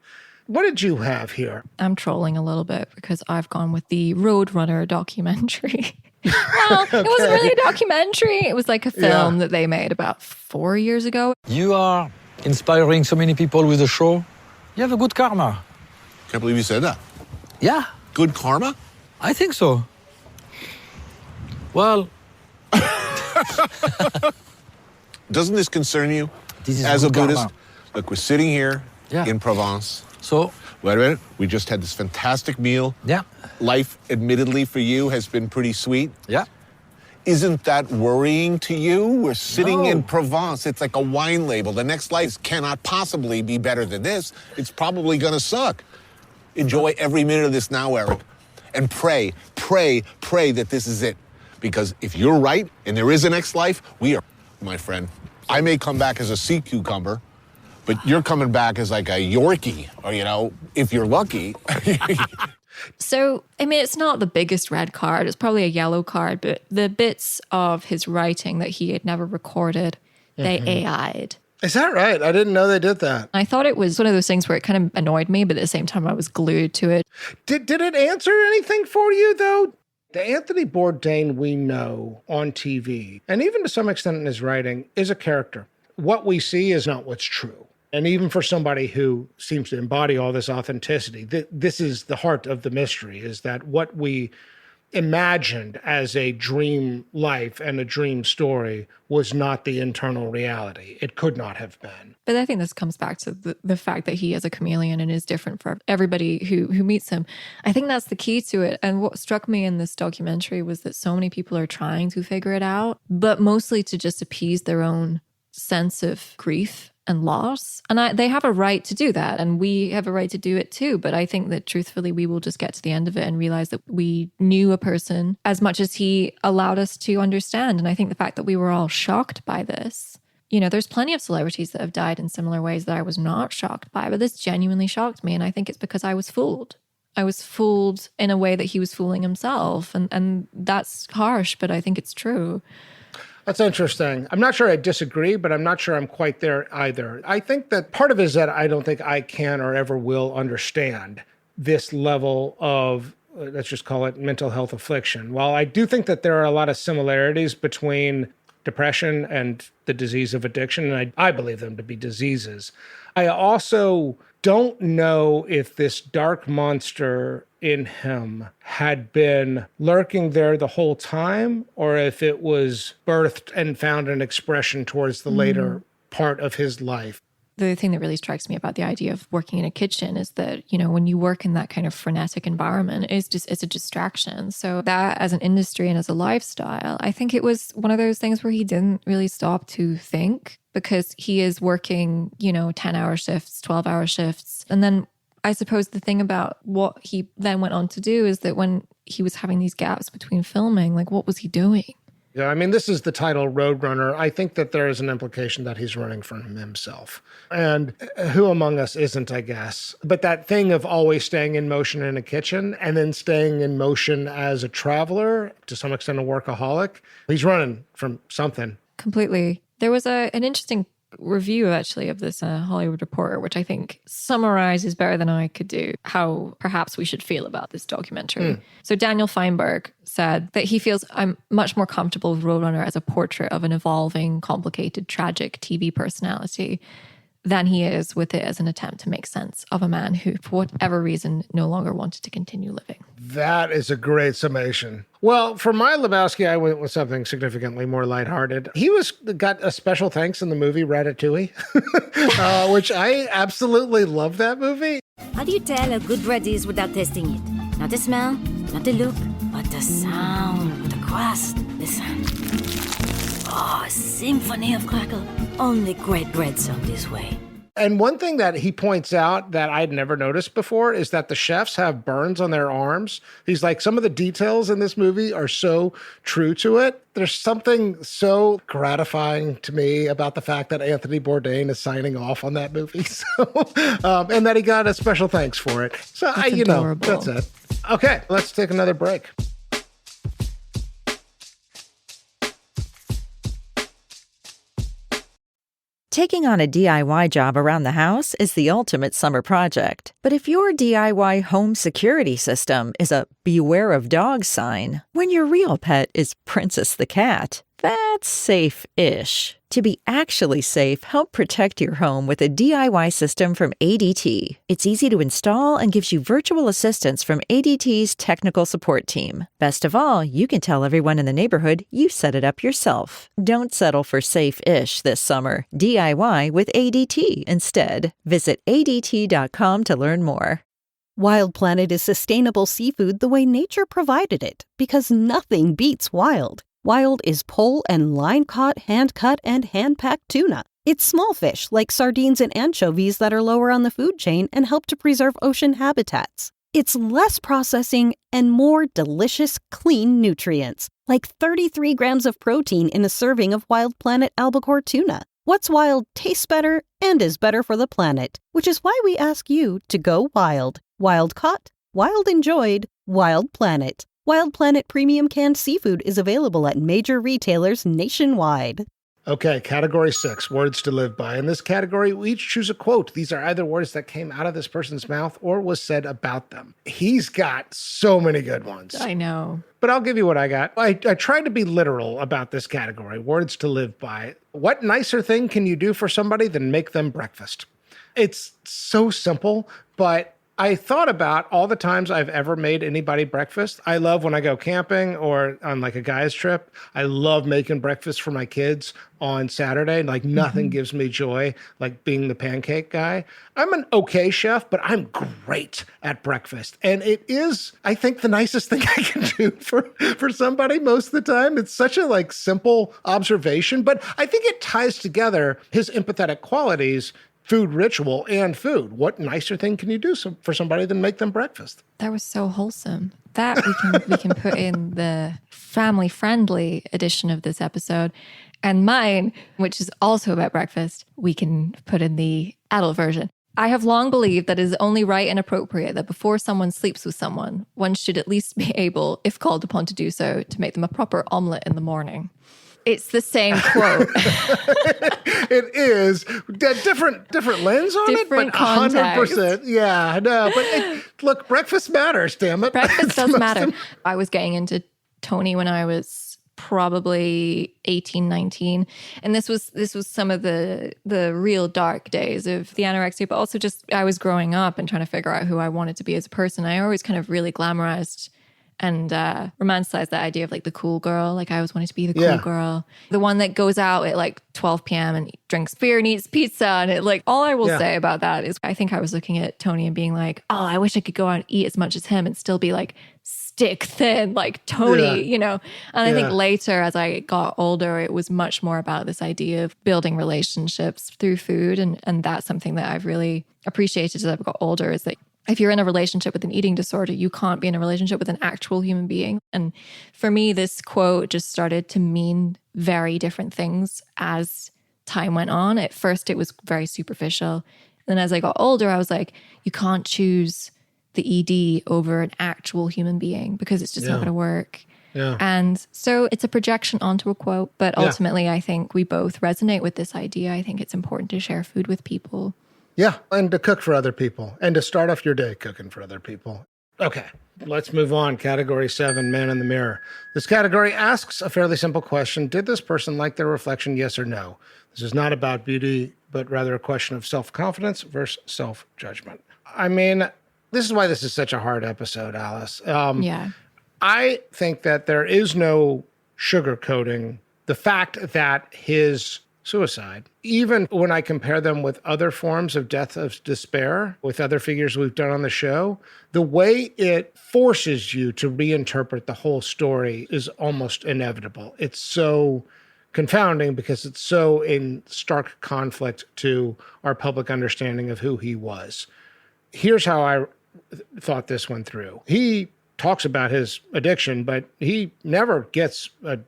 What did you have here? I'm trolling a little bit because I've gone with the Roadrunner documentary. Well, it wasn't really a documentary. It was like a film that they made about 4 years ago. You are inspiring so many people with the show. You have a good karma. Can't believe you said that. Yeah. Good karma? I think so. Well, doesn't this concern you this is as a good karma. Buddhist? Look, we're sitting here in Provence. So, wait a minute. We just had this fantastic meal. Yeah. Life, admittedly, for you has been pretty sweet. Yeah. Isn't that worrying to you? We're sitting No. in Provence. It's like a wine label. The next life cannot possibly be better than this. It's probably going to suck. Enjoy every minute of this now, Eric. And pray that this is it. Because if you're right and there is a next life, we are, my friend. I may come back as a sea cucumber, but you're coming back as like a Yorkie, or, you know, if you're lucky. So, I mean, it's not the biggest red card. It's probably a yellow card, but the bits of his writing that he had never recorded, they AI'd. Is that right? I didn't know they did that. I thought it was one of those things where it kind of annoyed me, but at the same time, I was glued to it. Did it answer anything for you, though? The Anthony Bourdain we know on TV, and even to some extent in his writing, is a character. What we see is not what's true. And even for somebody who seems to embody all this authenticity, this is the heart of the mystery, is that what we imagined as a dream life and a dream story was not the internal reality. It could not have been. But I think this comes back to the fact that he is a chameleon and is different for everybody who meets him. I think that's the key to it. And what struck me in this documentary was that so many people are trying to figure it out, but mostly to just appease their own sense of grief and loss. And they have a right to do that. And we have a right to do it too. But I think that truthfully, we will just get to the end of it and realize that we knew a person as much as he allowed us to understand. And I think the fact that we were all shocked by this, you know, there's plenty of celebrities that have died in similar ways that I was not shocked by, but this genuinely shocked me. And I think it's because I was fooled. I was fooled in a way that he was fooling himself. And that's harsh, but I think it's true. That's interesting. I'm not sure I disagree, but I'm not sure I'm quite there either. I think that part of it is that I don't think I can or ever will understand this level of, let's just call it mental health affliction. While I do think that there are a lot of similarities between depression and the disease of addiction, and I believe them to be diseases, I also don't know if this dark monster in him had been lurking there the whole time, or if it was birthed and found an expression towards the later part of his life. The thing that really strikes me about the idea of working in a kitchen is that, you know, when you work in that kind of frenetic environment, it's a distraction. So that as an industry and as a lifestyle, I think it was one of those things where he didn't really stop to think, because he is working, you know, 10-hour shifts, 12-hour shifts. And then I suppose the thing about what he then went on to do is that when he was having these gaps between filming, like, what was he doing? Yeah, I mean, this is the title Roadrunner. I think that there is an implication that he's running from himself. And who among us isn't, I guess. But that thing of always staying in motion in a kitchen and then staying in motion as a traveler, to some extent a workaholic, he's running from something. Completely. There was an interesting review actually of this Hollywood Reporter, which I think summarizes better than I could do how perhaps we should feel about this documentary. So Daniel Feinberg said that he feels I'm much more comfortable with Roadrunner as a portrait of an evolving, complicated, tragic TV personality than he is with it as an attempt to make sense of a man who, for whatever reason, no longer wanted to continue living. That is a great summation. Well, for my Lebowski, I went with something significantly more lighthearted. He got a special thanks in the movie Ratatouille, which I absolutely love that movie. How do you tell a good bread is without tasting it? Not the smell, not the look, but the sound, the crust. Listen. Oh, a symphony of crackle. Only great bread sound this way. And one thing that he points out that I'd never noticed before is that the chefs have burns on their arms. He's like, some of the details in this movie are so true to it. There's something so gratifying to me about the fact that Anthony Bourdain is signing off on that movie. So, and that he got a special thanks for it. So, that's it. Okay, let's take another break. Taking on a DIY job around the house is the ultimate summer project. But if your DIY home security system is a beware of dogs sign, when your real pet is Princess the cat, that's safe-ish. To be actually safe, help protect your home with a DIY system from ADT. It's easy to install and gives you virtual assistance from ADT's technical support team. Best of all, you can tell everyone in the neighborhood you set it up yourself. Don't settle for safe-ish this summer. DIY with ADT instead. Visit ADT.com to learn more. Wild Planet is sustainable seafood the way nature provided it, because nothing beats wild. Wild is pole and line-caught, hand-cut, and hand-packed tuna. It's small fish like sardines and anchovies that are lower on the food chain and help to preserve ocean habitats. It's less processing and more delicious, clean nutrients, like 33 grams of protein in a serving of Wild Planet albacore tuna. What's wild tastes better and is better for the planet, which is why we ask you to go wild. Wild caught, wild enjoyed, Wild Planet. Wild Planet premium canned seafood is available at major retailers nationwide. Okay, category 6, words to live by. In this category, we each choose a quote. These are either words that came out of this person's mouth or was said about them. He's got so many good ones. I know. But I'll give you what I got. I tried to be literal about this category, words to live by. What nicer thing can you do for somebody than make them breakfast? It's so simple, but I thought about all the times I've ever made anybody breakfast. I love when I go camping or on like a guy's trip. I love making breakfast for my kids on Saturday. Like nothing gives me joy like being the pancake guy. I'm an okay chef, but I'm great at breakfast. And it is, I think, the nicest thing I can do for somebody most of the time. It's such a like simple observation, but I think it ties together his empathetic qualities, food ritual, and food. What nicer thing can you do for somebody than make them breakfast? That was so wholesome. That we can put in the family-friendly edition of this episode. And mine, which is also about breakfast, we can put in the adult version. I have long believed that it is only right and appropriate that before someone sleeps with someone, one should at least be able, if called upon to do so, to make them a proper omelet in the morning. It's the same quote. It is. Different lens on different it, but context. 100%. Yeah, no, but look, breakfast matters, damn it. Breakfast does matter. I was getting into Tony when I was probably 18, 19. And this was some of the real dark days of the anorexia, but also just I was growing up and trying to figure out who I wanted to be as a person. I always kind of really glamorized and romanticized that idea of like the cool girl. Like I always wanted to be the cool girl. The one that goes out at like 12 p.m. and drinks beer and eats pizza. And it like, all I will say about that is I think I was looking at Tony and being like, oh, I wish I could go out and eat as much as him and still be like stick thin, like Tony, you know? And I think later as I got older, it was much more about this idea of building relationships through food. And that's something that I've really appreciated as I've got older is that if you're in a relationship with an eating disorder, you can't be in a relationship with an actual human being. And for me, this quote just started to mean very different things as time went on. At first, it was very superficial. And then as I got older, I was like, you can't choose the ED over an actual human being because it's just not going to work. Yeah. And so it's a projection onto a quote. But ultimately, I think we both resonate with this idea. I think it's important to share food with people. Yeah, and to cook for other people, and to start off your day cooking for other people. Okay, let's move on. Category 7, man in the mirror. This category asks a fairly simple question. Did this person like their reflection, yes or no? This is not about beauty, but rather a question of self-confidence versus self-judgment. I mean, this is why this is such a hard episode, Alice. I think that there is no sugarcoating the fact that his suicide, even when I compare them with other forms of death of despair, with other figures we've done on the show, the way it forces you to reinterpret the whole story is almost inevitable. It's so confounding because it's so in stark conflict to our public understanding of who he was. Here's how I thought this one through. He talks about his addiction, but he never gets a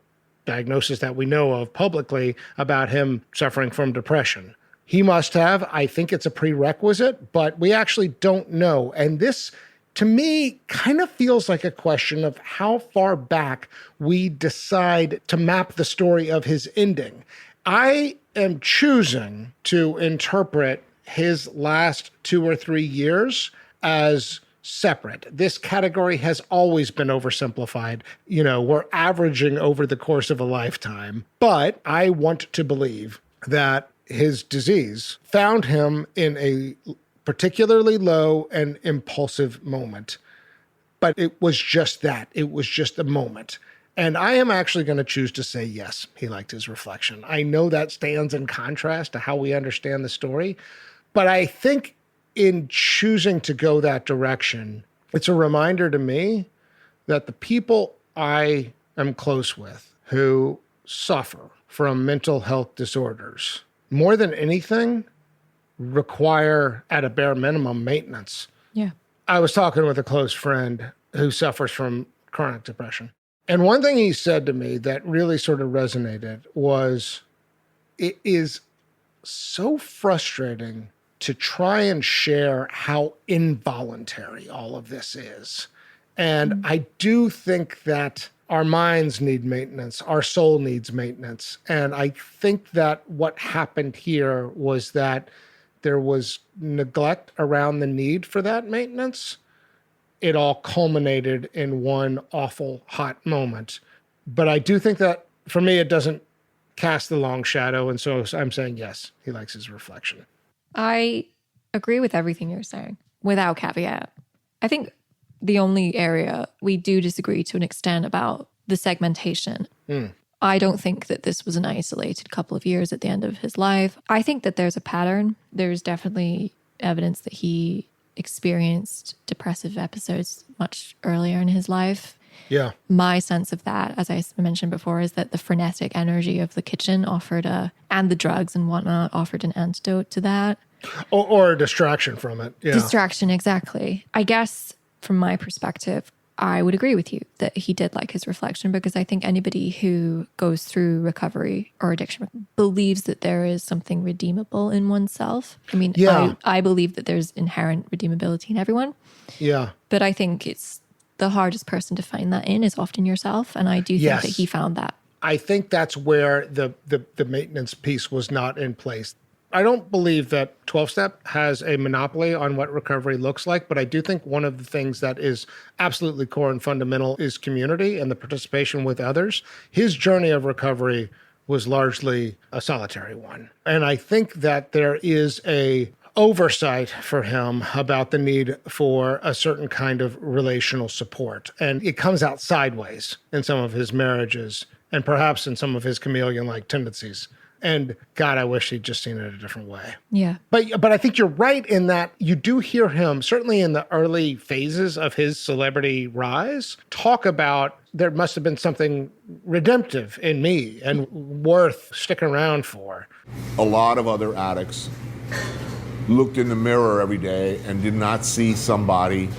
diagnosis that we know of publicly about him suffering from depression. He must have. I think it's a prerequisite, but we actually don't know. And this, to me, kind of feels like a question of how far back we decide to map the story of his ending. I am choosing to interpret his last 2 or 3 years as separate. This category has always been oversimplified. We're averaging over the course of a lifetime. But I want to believe that his disease found him in a particularly low and impulsive moment. But it was just that. It was just a moment. And I am actually going to choose to say, yes, he liked his reflection. I know that stands in contrast to how we understand the story. But I think in choosing to go that direction, it's a reminder to me that the people I am close with who suffer from mental health disorders, more than anything, require, at a bare minimum, maintenance. Yeah. I was talking with a close friend who suffers from chronic depression. And one thing he said to me that really sort of resonated was, it is so frustrating to try and share how involuntary all of this is. And I do think that our minds need maintenance, our soul needs maintenance. And I think that what happened here was that there was neglect around the need for that maintenance. It all culminated in one awful hot moment. But I do think that, for me, it doesn't cast the long shadow. And so I'm saying, yes, he likes his reflection. I agree with everything you're saying, without caveat. I think the only area we do disagree to an extent about the segmentation. I don't think that this was an isolated couple of years at the end of his life. I think that there's a pattern. There's definitely evidence that he experienced depressive episodes much earlier in his life. Yeah. My sense of that, as I mentioned before, is that the frenetic energy of the kitchen and the drugs and whatnot offered an antidote to that. Or a distraction from it. Yeah. Distraction, exactly. I guess from my perspective, I would agree with you that he did like his reflection, because I think anybody who goes through recovery or addiction believes that there is something redeemable in oneself. I mean, yeah. I believe that there's inherent redeemability in everyone. Yeah. But I think it's the hardest person to find that in is often yourself. And I do think that he found that. I think that's where the maintenance piece was not in place. I don't believe that 12-step has a monopoly on what recovery looks like, but I do think one of the things that is absolutely core and fundamental is community and the participation with others. His journey of recovery was largely a solitary one. And I think that there is a oversight for him about the need for a certain kind of relational support. And it comes out sideways in some of his marriages and perhaps in some of his chameleon-like tendencies. And God, I wish he'd just seen it a different way. Yeah. But I think you're right in that you do hear him, certainly in the early phases of his celebrity rise, talk about there must have been something redemptive in me and worth sticking around for. A lot of other addicts looked in the mirror every day and did not see somebody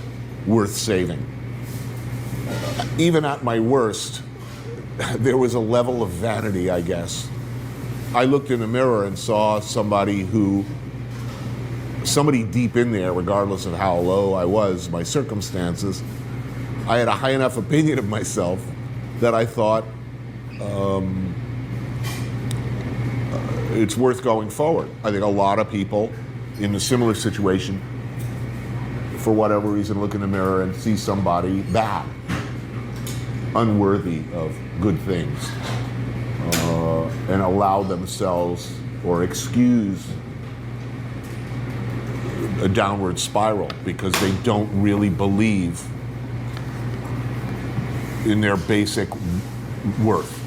worth saving. Even at my worst, there was a level of vanity, I guess. I looked in the mirror and saw somebody deep in there, regardless of how low I was, my circumstances. I had a high enough opinion of myself that I thought it's worth going forward. I think a lot of people in a similar situation, for whatever reason, look in the mirror and see somebody bad, unworthy of good things. And allow themselves or excuse a downward spiral because they don't really believe in their basic worth.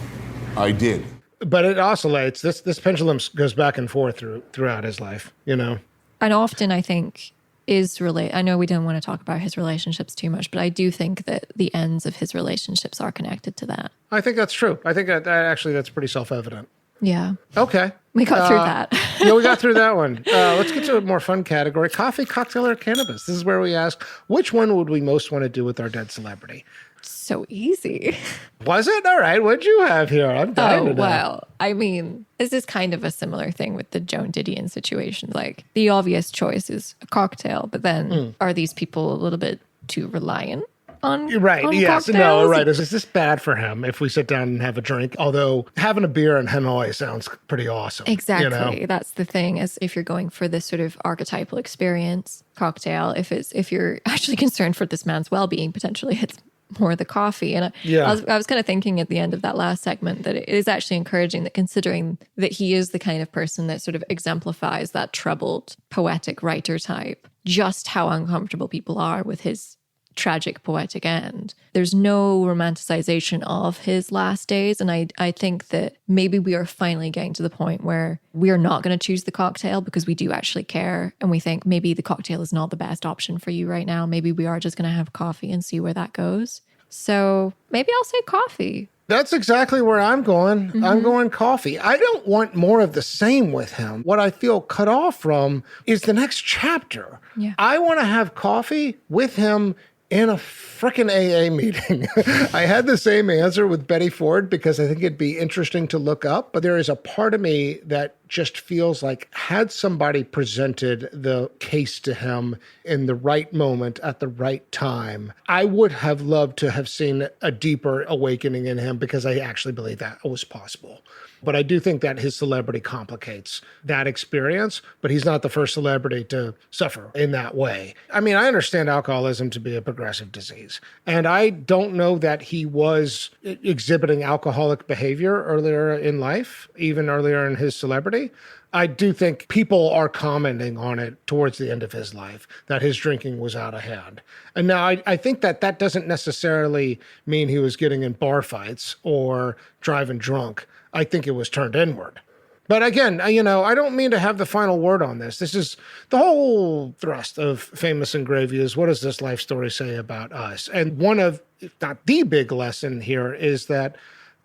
I did. But it oscillates. This pendulum goes back and forth throughout his life, you know? And often I think I know we don't want to talk about his relationships too much, but I do think that the ends of his relationships are connected to that. I think that's true. I think that's pretty self-evident. Yeah. Okay. We got through that. Yeah, we got through that one. Let's get to a more fun category. Coffee, cocktail, or cannabis? This is where we ask, which one would we most want to do with our dead celebrity? So easy. Was it? All right. What'd you have here? I'm dying to know. Well, I mean, this is kind of a similar thing with the Joan Didion situation. Like, the obvious choice is a cocktail, but then are these people a little bit too reliant on Right. on Yes. No. cocktails. Right. Is this bad for him if we sit down and have a drink? Although having a beer in Hanoi sounds pretty awesome. Exactly. You know? That's the thing, is if you're going for this sort of archetypal experience cocktail, if you're actually concerned for this man's well-being, potentially it's more the coffee. And Yeah. I was kind of thinking at the end of that last segment that it is actually encouraging that, considering that he is the kind of person that sort of exemplifies that troubled poetic writer type, just how uncomfortable people are with his tragic poetic end. There's no romanticization of his last days. And I think that maybe we are finally getting to the point where we are not going to choose the cocktail because we do actually care. And we think maybe the cocktail is not the best option for you right now. Maybe we are just going to have coffee and see where that goes. So maybe I'll say coffee. That's exactly where I'm going. Mm-hmm. I'm going coffee. I don't want more of the same with him. What I feel cut off from is the next chapter. Yeah. I want to have coffee with him in a frickin' AA meeting. I had the same answer with Betty Ford because I think it'd be interesting to look up, but there is a part of me that just feels like had somebody presented the case to him in the right moment at the right time, I would have loved to have seen a deeper awakening in him because I actually believe that was possible. But I do think that his celebrity complicates that experience, but he's not the first celebrity to suffer in that way. I mean, I understand alcoholism to be a progressive disease, and I don't know that he was exhibiting alcoholic behavior earlier in life, even earlier in his celebrity. I do think people are commenting on it towards the end of his life, that his drinking was out of hand. And now I think that that doesn't necessarily mean he was getting in bar fights or driving drunk. I think it was turned inward. But again, I don't mean to have the final word on this. This is the whole thrust of Famous and Gravy is, what does this life story say about us? And one of, if not the big lesson here, is that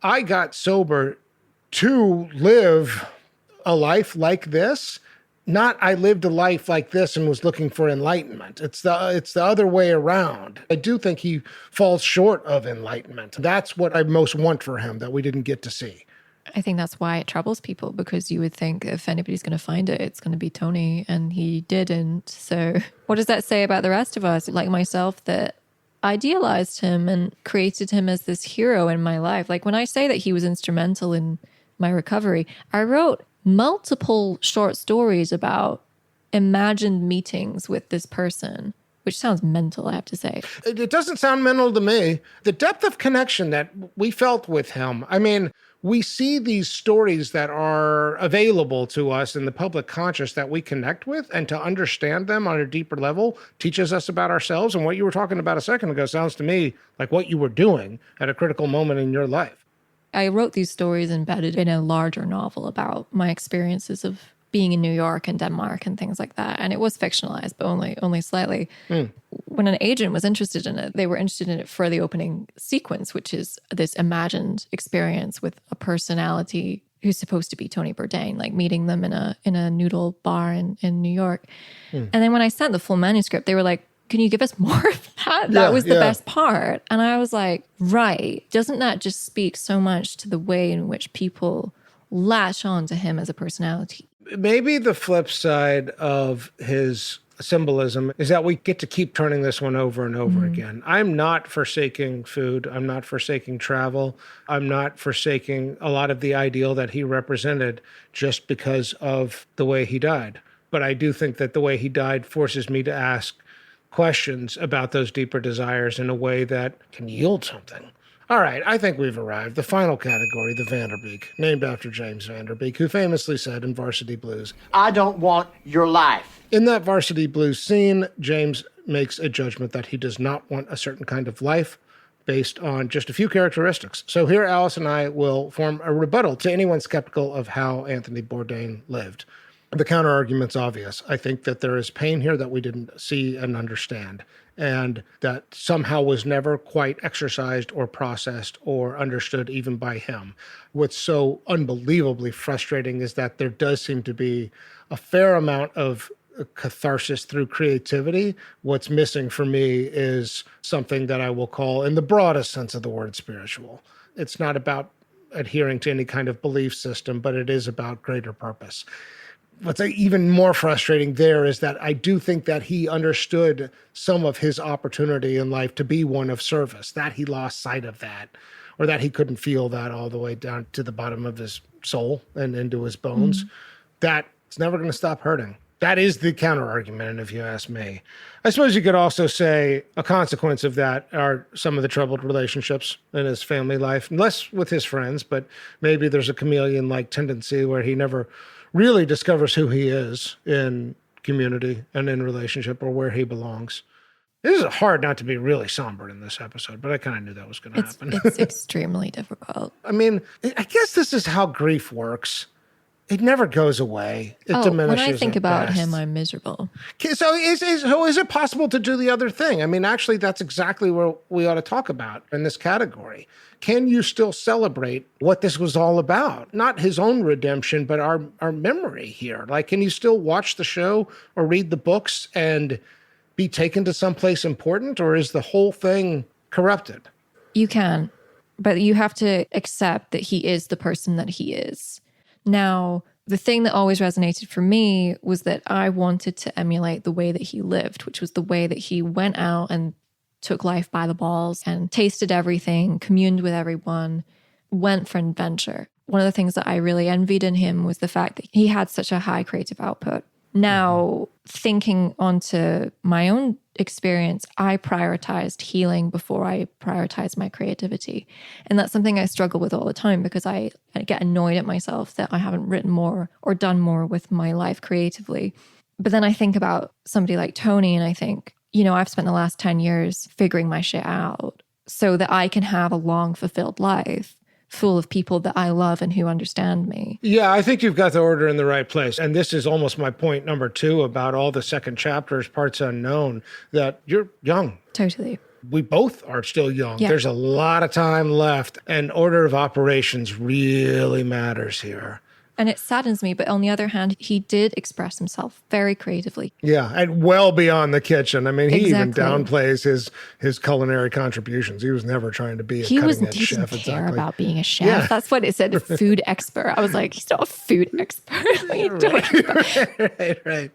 I got sober to live a life like this. Not I lived a life like this and was looking for enlightenment. It's the other way around. I do think he falls short of enlightenment. That's what I most want for him that we didn't get to see. I think that's why it troubles people, because you would think if anybody's going to find it, it's going to be Tony, and he didn't. So what does that say about the rest of us? Like myself, that idealized him and created him as this hero in my life. Like when I say that he was instrumental in my recovery, I wrote multiple short stories about imagined meetings with this person, which sounds mental, I have to say. It doesn't sound mental to me. The depth of connection that we felt with him, I mean, we see these stories that are available to us in the public conscious that we connect with, and to understand them on a deeper level teaches us about ourselves. And what you were talking about a second ago sounds to me like what you were doing at a critical moment in your life. I wrote these stories embedded in a larger novel about my experiences of being in New York and Denmark and things like that. And it was fictionalized, but only slightly. When an agent was interested in it, they were interested in it for the opening sequence, which is this imagined experience with a personality who's supposed to be Tony Bourdain, like meeting them in a noodle bar in New York. And then when I sent the full manuscript, they were like, can you give us more of that? That was the best part. And I was like, right. Doesn't that just speak so much to the way in which people latch on to him as a personality? Maybe the flip side of his symbolism is that we get to keep turning this one over and over again. I'm not forsaking food. I'm not forsaking travel. I'm not forsaking a lot of the ideal that he represented just because of the way he died. But I do think that the way he died forces me to ask questions about those deeper desires in a way that can yield something. All right, I think we've arrived. The final category, the Vanderbeek, named after James Vanderbeek, who famously said in Varsity Blues, "I don't want your life." In that Varsity Blues scene, James makes a judgment that he does not want a certain kind of life based on just a few characteristics. So here, Alice and I will form a rebuttal to anyone skeptical of how Anthony Bourdain lived. The counter-argument's obvious. I think that there is pain here that we didn't see and understand, and that somehow was never quite exercised or processed or understood even by him. What's so unbelievably frustrating is that there does seem to be a fair amount of catharsis through creativity. What's missing for me is something that I will call, in the broadest sense of the word, spiritual. It's not about adhering to any kind of belief system, but it is about greater purpose. what's even more frustrating there is that I do think that he understood some of his opportunity in life to be one of service, that he lost sight of that, or that he couldn't feel that all the way down to the bottom of his soul and into his bones. That it's never going to stop hurting. That is the counter argument, if you ask me. I suppose you could also say a consequence of that are some of the troubled relationships in his family life, less with his friends, but maybe there's a chameleon-like tendency where he never really discovers who he is in community and in relationship or where he belongs. This is hard not to be really somber in this episode, but I kind of knew that was going to happen. It's extremely difficult. I mean, I guess this is how grief works. It never goes away. It diminishes. When I think at about best. him, I'm miserable. So is it possible to do the other thing? I mean, actually, that's exactly what we ought to talk about in this category. Can you still celebrate what this was all about? Not his own redemption, but our memory here. Like, can you still watch the show or read the books and be taken to someplace important, or is the whole thing corrupted? You can, but you have to accept that he is the person that he is. Now, the thing that always resonated for me was that I wanted to emulate the way that he lived, which was the way that he went out and took life by the balls and tasted everything, communed with everyone, went for adventure. One of the things that I really envied in him was the fact that he had such a high creative output. Now, thinking onto my own experience, I prioritized healing before I prioritized my creativity. And that's something I struggle with all the time because I get annoyed at myself that I haven't written more or done more with my life creatively. But then I think about somebody like Tony and I think, you know, I've spent the last 10 years figuring my shit out so that I can have a long, fulfilled life full of people that I love and who understand me. Yeah, I think you've got the order in the right place. And this is almost my point number 2 about all the second chapters, parts unknown, that you're young. Totally. We both are still young. Yeah. There's a lot of time left, and order of operations really matters here. And it saddens me, but on the other hand, he did express himself very creatively. Yeah, and well beyond the kitchen. I mean, he even Exactly. downplays his culinary contributions. He was never trying to be a cutting-edge He chef. didn't care exactly. about being a chef. Yeah. That's what it said, food expert. I was like, he's not a food expert. What are you talking about? Right.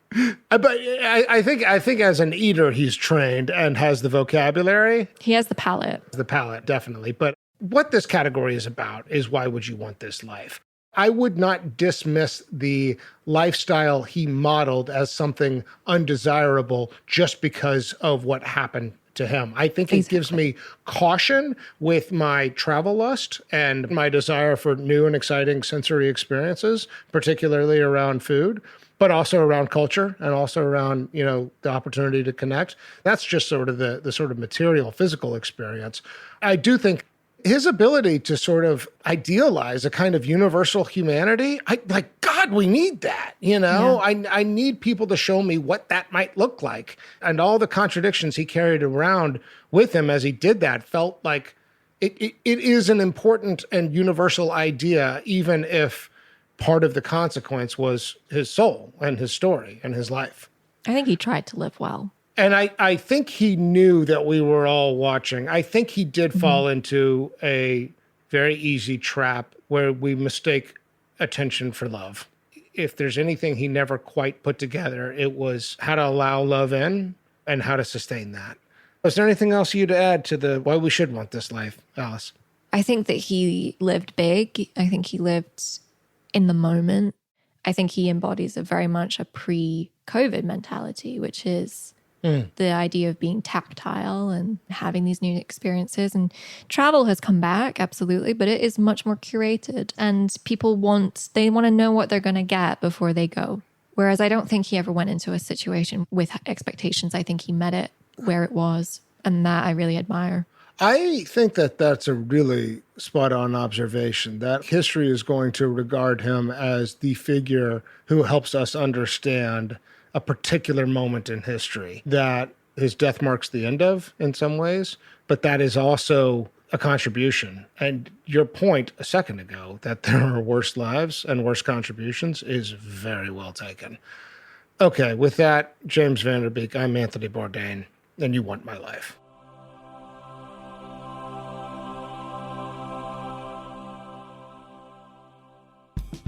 But I think as an eater, he's trained and has the vocabulary. He has the palate. The palate, definitely. But what this category is about is why would you want this life? I would not dismiss the lifestyle he modeled as something undesirable just because of what happened to him. I think it gives me caution with my travel lust and my desire for new and exciting sensory experiences, particularly around food, but also around culture and also around, you know, the opportunity to connect. That's just sort of the sort of material, physical experience. I do think his ability to sort of idealize a kind of universal humanity, God, we need that, you know? Yeah. I need people to show me what that might look like. And all the contradictions he carried around with him as he did that felt like it is an important and universal idea, even if part of the consequence was his soul and his story and his life. I think he tried to live well. And I think he knew that we were all watching. I think he did fall into a very easy trap where we mistake attention for love. If there's anything he never quite put together, it was how to allow love in and how to sustain that. Was there anything else you'd add to the why we should want this life, Alice? I think that he lived big. I think he lived in the moment. I think he embodies very much a pre-COVID mentality, which is the idea of being tactile and having these new experiences. And travel has come back, absolutely, but it is much more curated. And people want to know what they're going to get before they go. Whereas I don't think he ever went into a situation with expectations. I think he met it where it was. And that I really admire. I think that that's a really spot-on observation, that history is going to regard him as the figure who helps us understand a particular moment in history that his death marks the end of in some ways, but that is also a contribution. And your point a second ago that there are worse lives and worse contributions is very well taken. Okay, with that, James Vanderbeek, I'm Anthony Bourdain, and you want my life.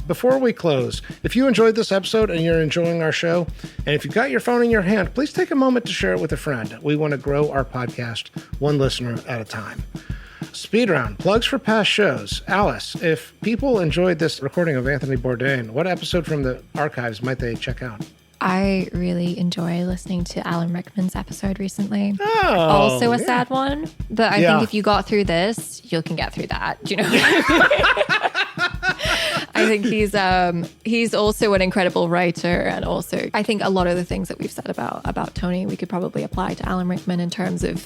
before we close, if you enjoyed this episode and you're enjoying our show, and if you've got your phone in your hand, please take a moment to share it with a friend. We want to grow our podcast one listener at a time. Speed round, plugs for past shows. Alice, if people enjoyed this recording of Anthony Bourdain, what episode from the archives might they check out? I really enjoy listening to Alan Rickman's episode recently. Oh, also a sad one, but I think if you got through this, you can get through that. Do you know what I think he's also an incredible writer, and also I think a lot of the things that we've said about Tony, we could probably apply to Alan Rickman in terms of,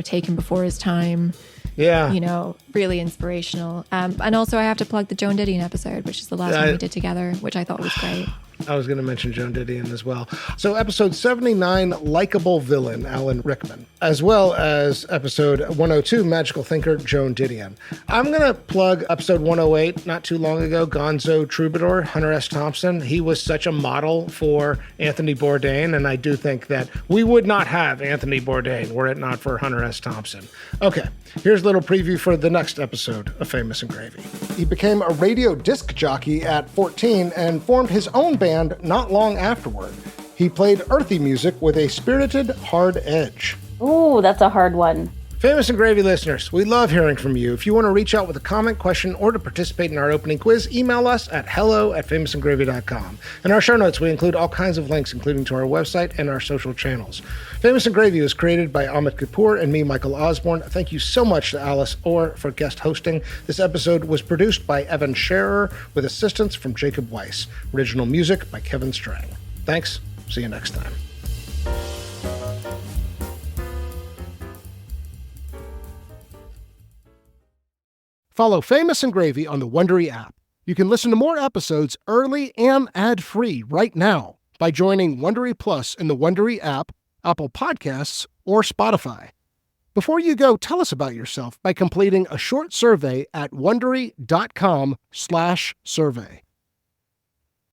taken before his time. Yeah. Really inspirational. And also I have to plug the Joan Didion episode, which is the last one we did together, which I thought was great. I was going to mention Joan Didion as well. So episode 79, Likable Villain, Alan Rickman, as well as episode 102, Magical Thinker, Joan Didion. I'm going to plug episode 108, not too long ago, Gonzo Troubadour, Hunter S. Thompson. He was such a model for Anthony Bourdain, and I do think that we would not have Anthony Bourdain were it not for Hunter S. Thompson. Okay, here's a little preview for the next episode of Famous and Gravy. He became a radio disc jockey at 14 and formed his own band not long afterward. He played earthy music with a spirited, hard edge. Ooh, that's a hard one. Famous and Gravy listeners, we love hearing from you. If you want to reach out with a comment, question, or to participate in our opening quiz, email us at hello@famousandgravy.com. In our show notes, we include all kinds of links, including to our website and our social channels. Famous and Gravy is created by Amit Kapoor and me, Michael Osborne. Thank you so much to Alice Orr for guest hosting. This episode was produced by Evan Scherer with assistance from Jacob Weiss. Original music by Kevin Strang. Thanks. See you next time. Follow Famous and Gravy on the Wondery app. You can listen to more episodes early and ad-free right now by joining Wondery Plus in the Wondery app, Apple Podcasts, or Spotify. Before you go, tell us about yourself by completing a short survey at Wondery.com/survey.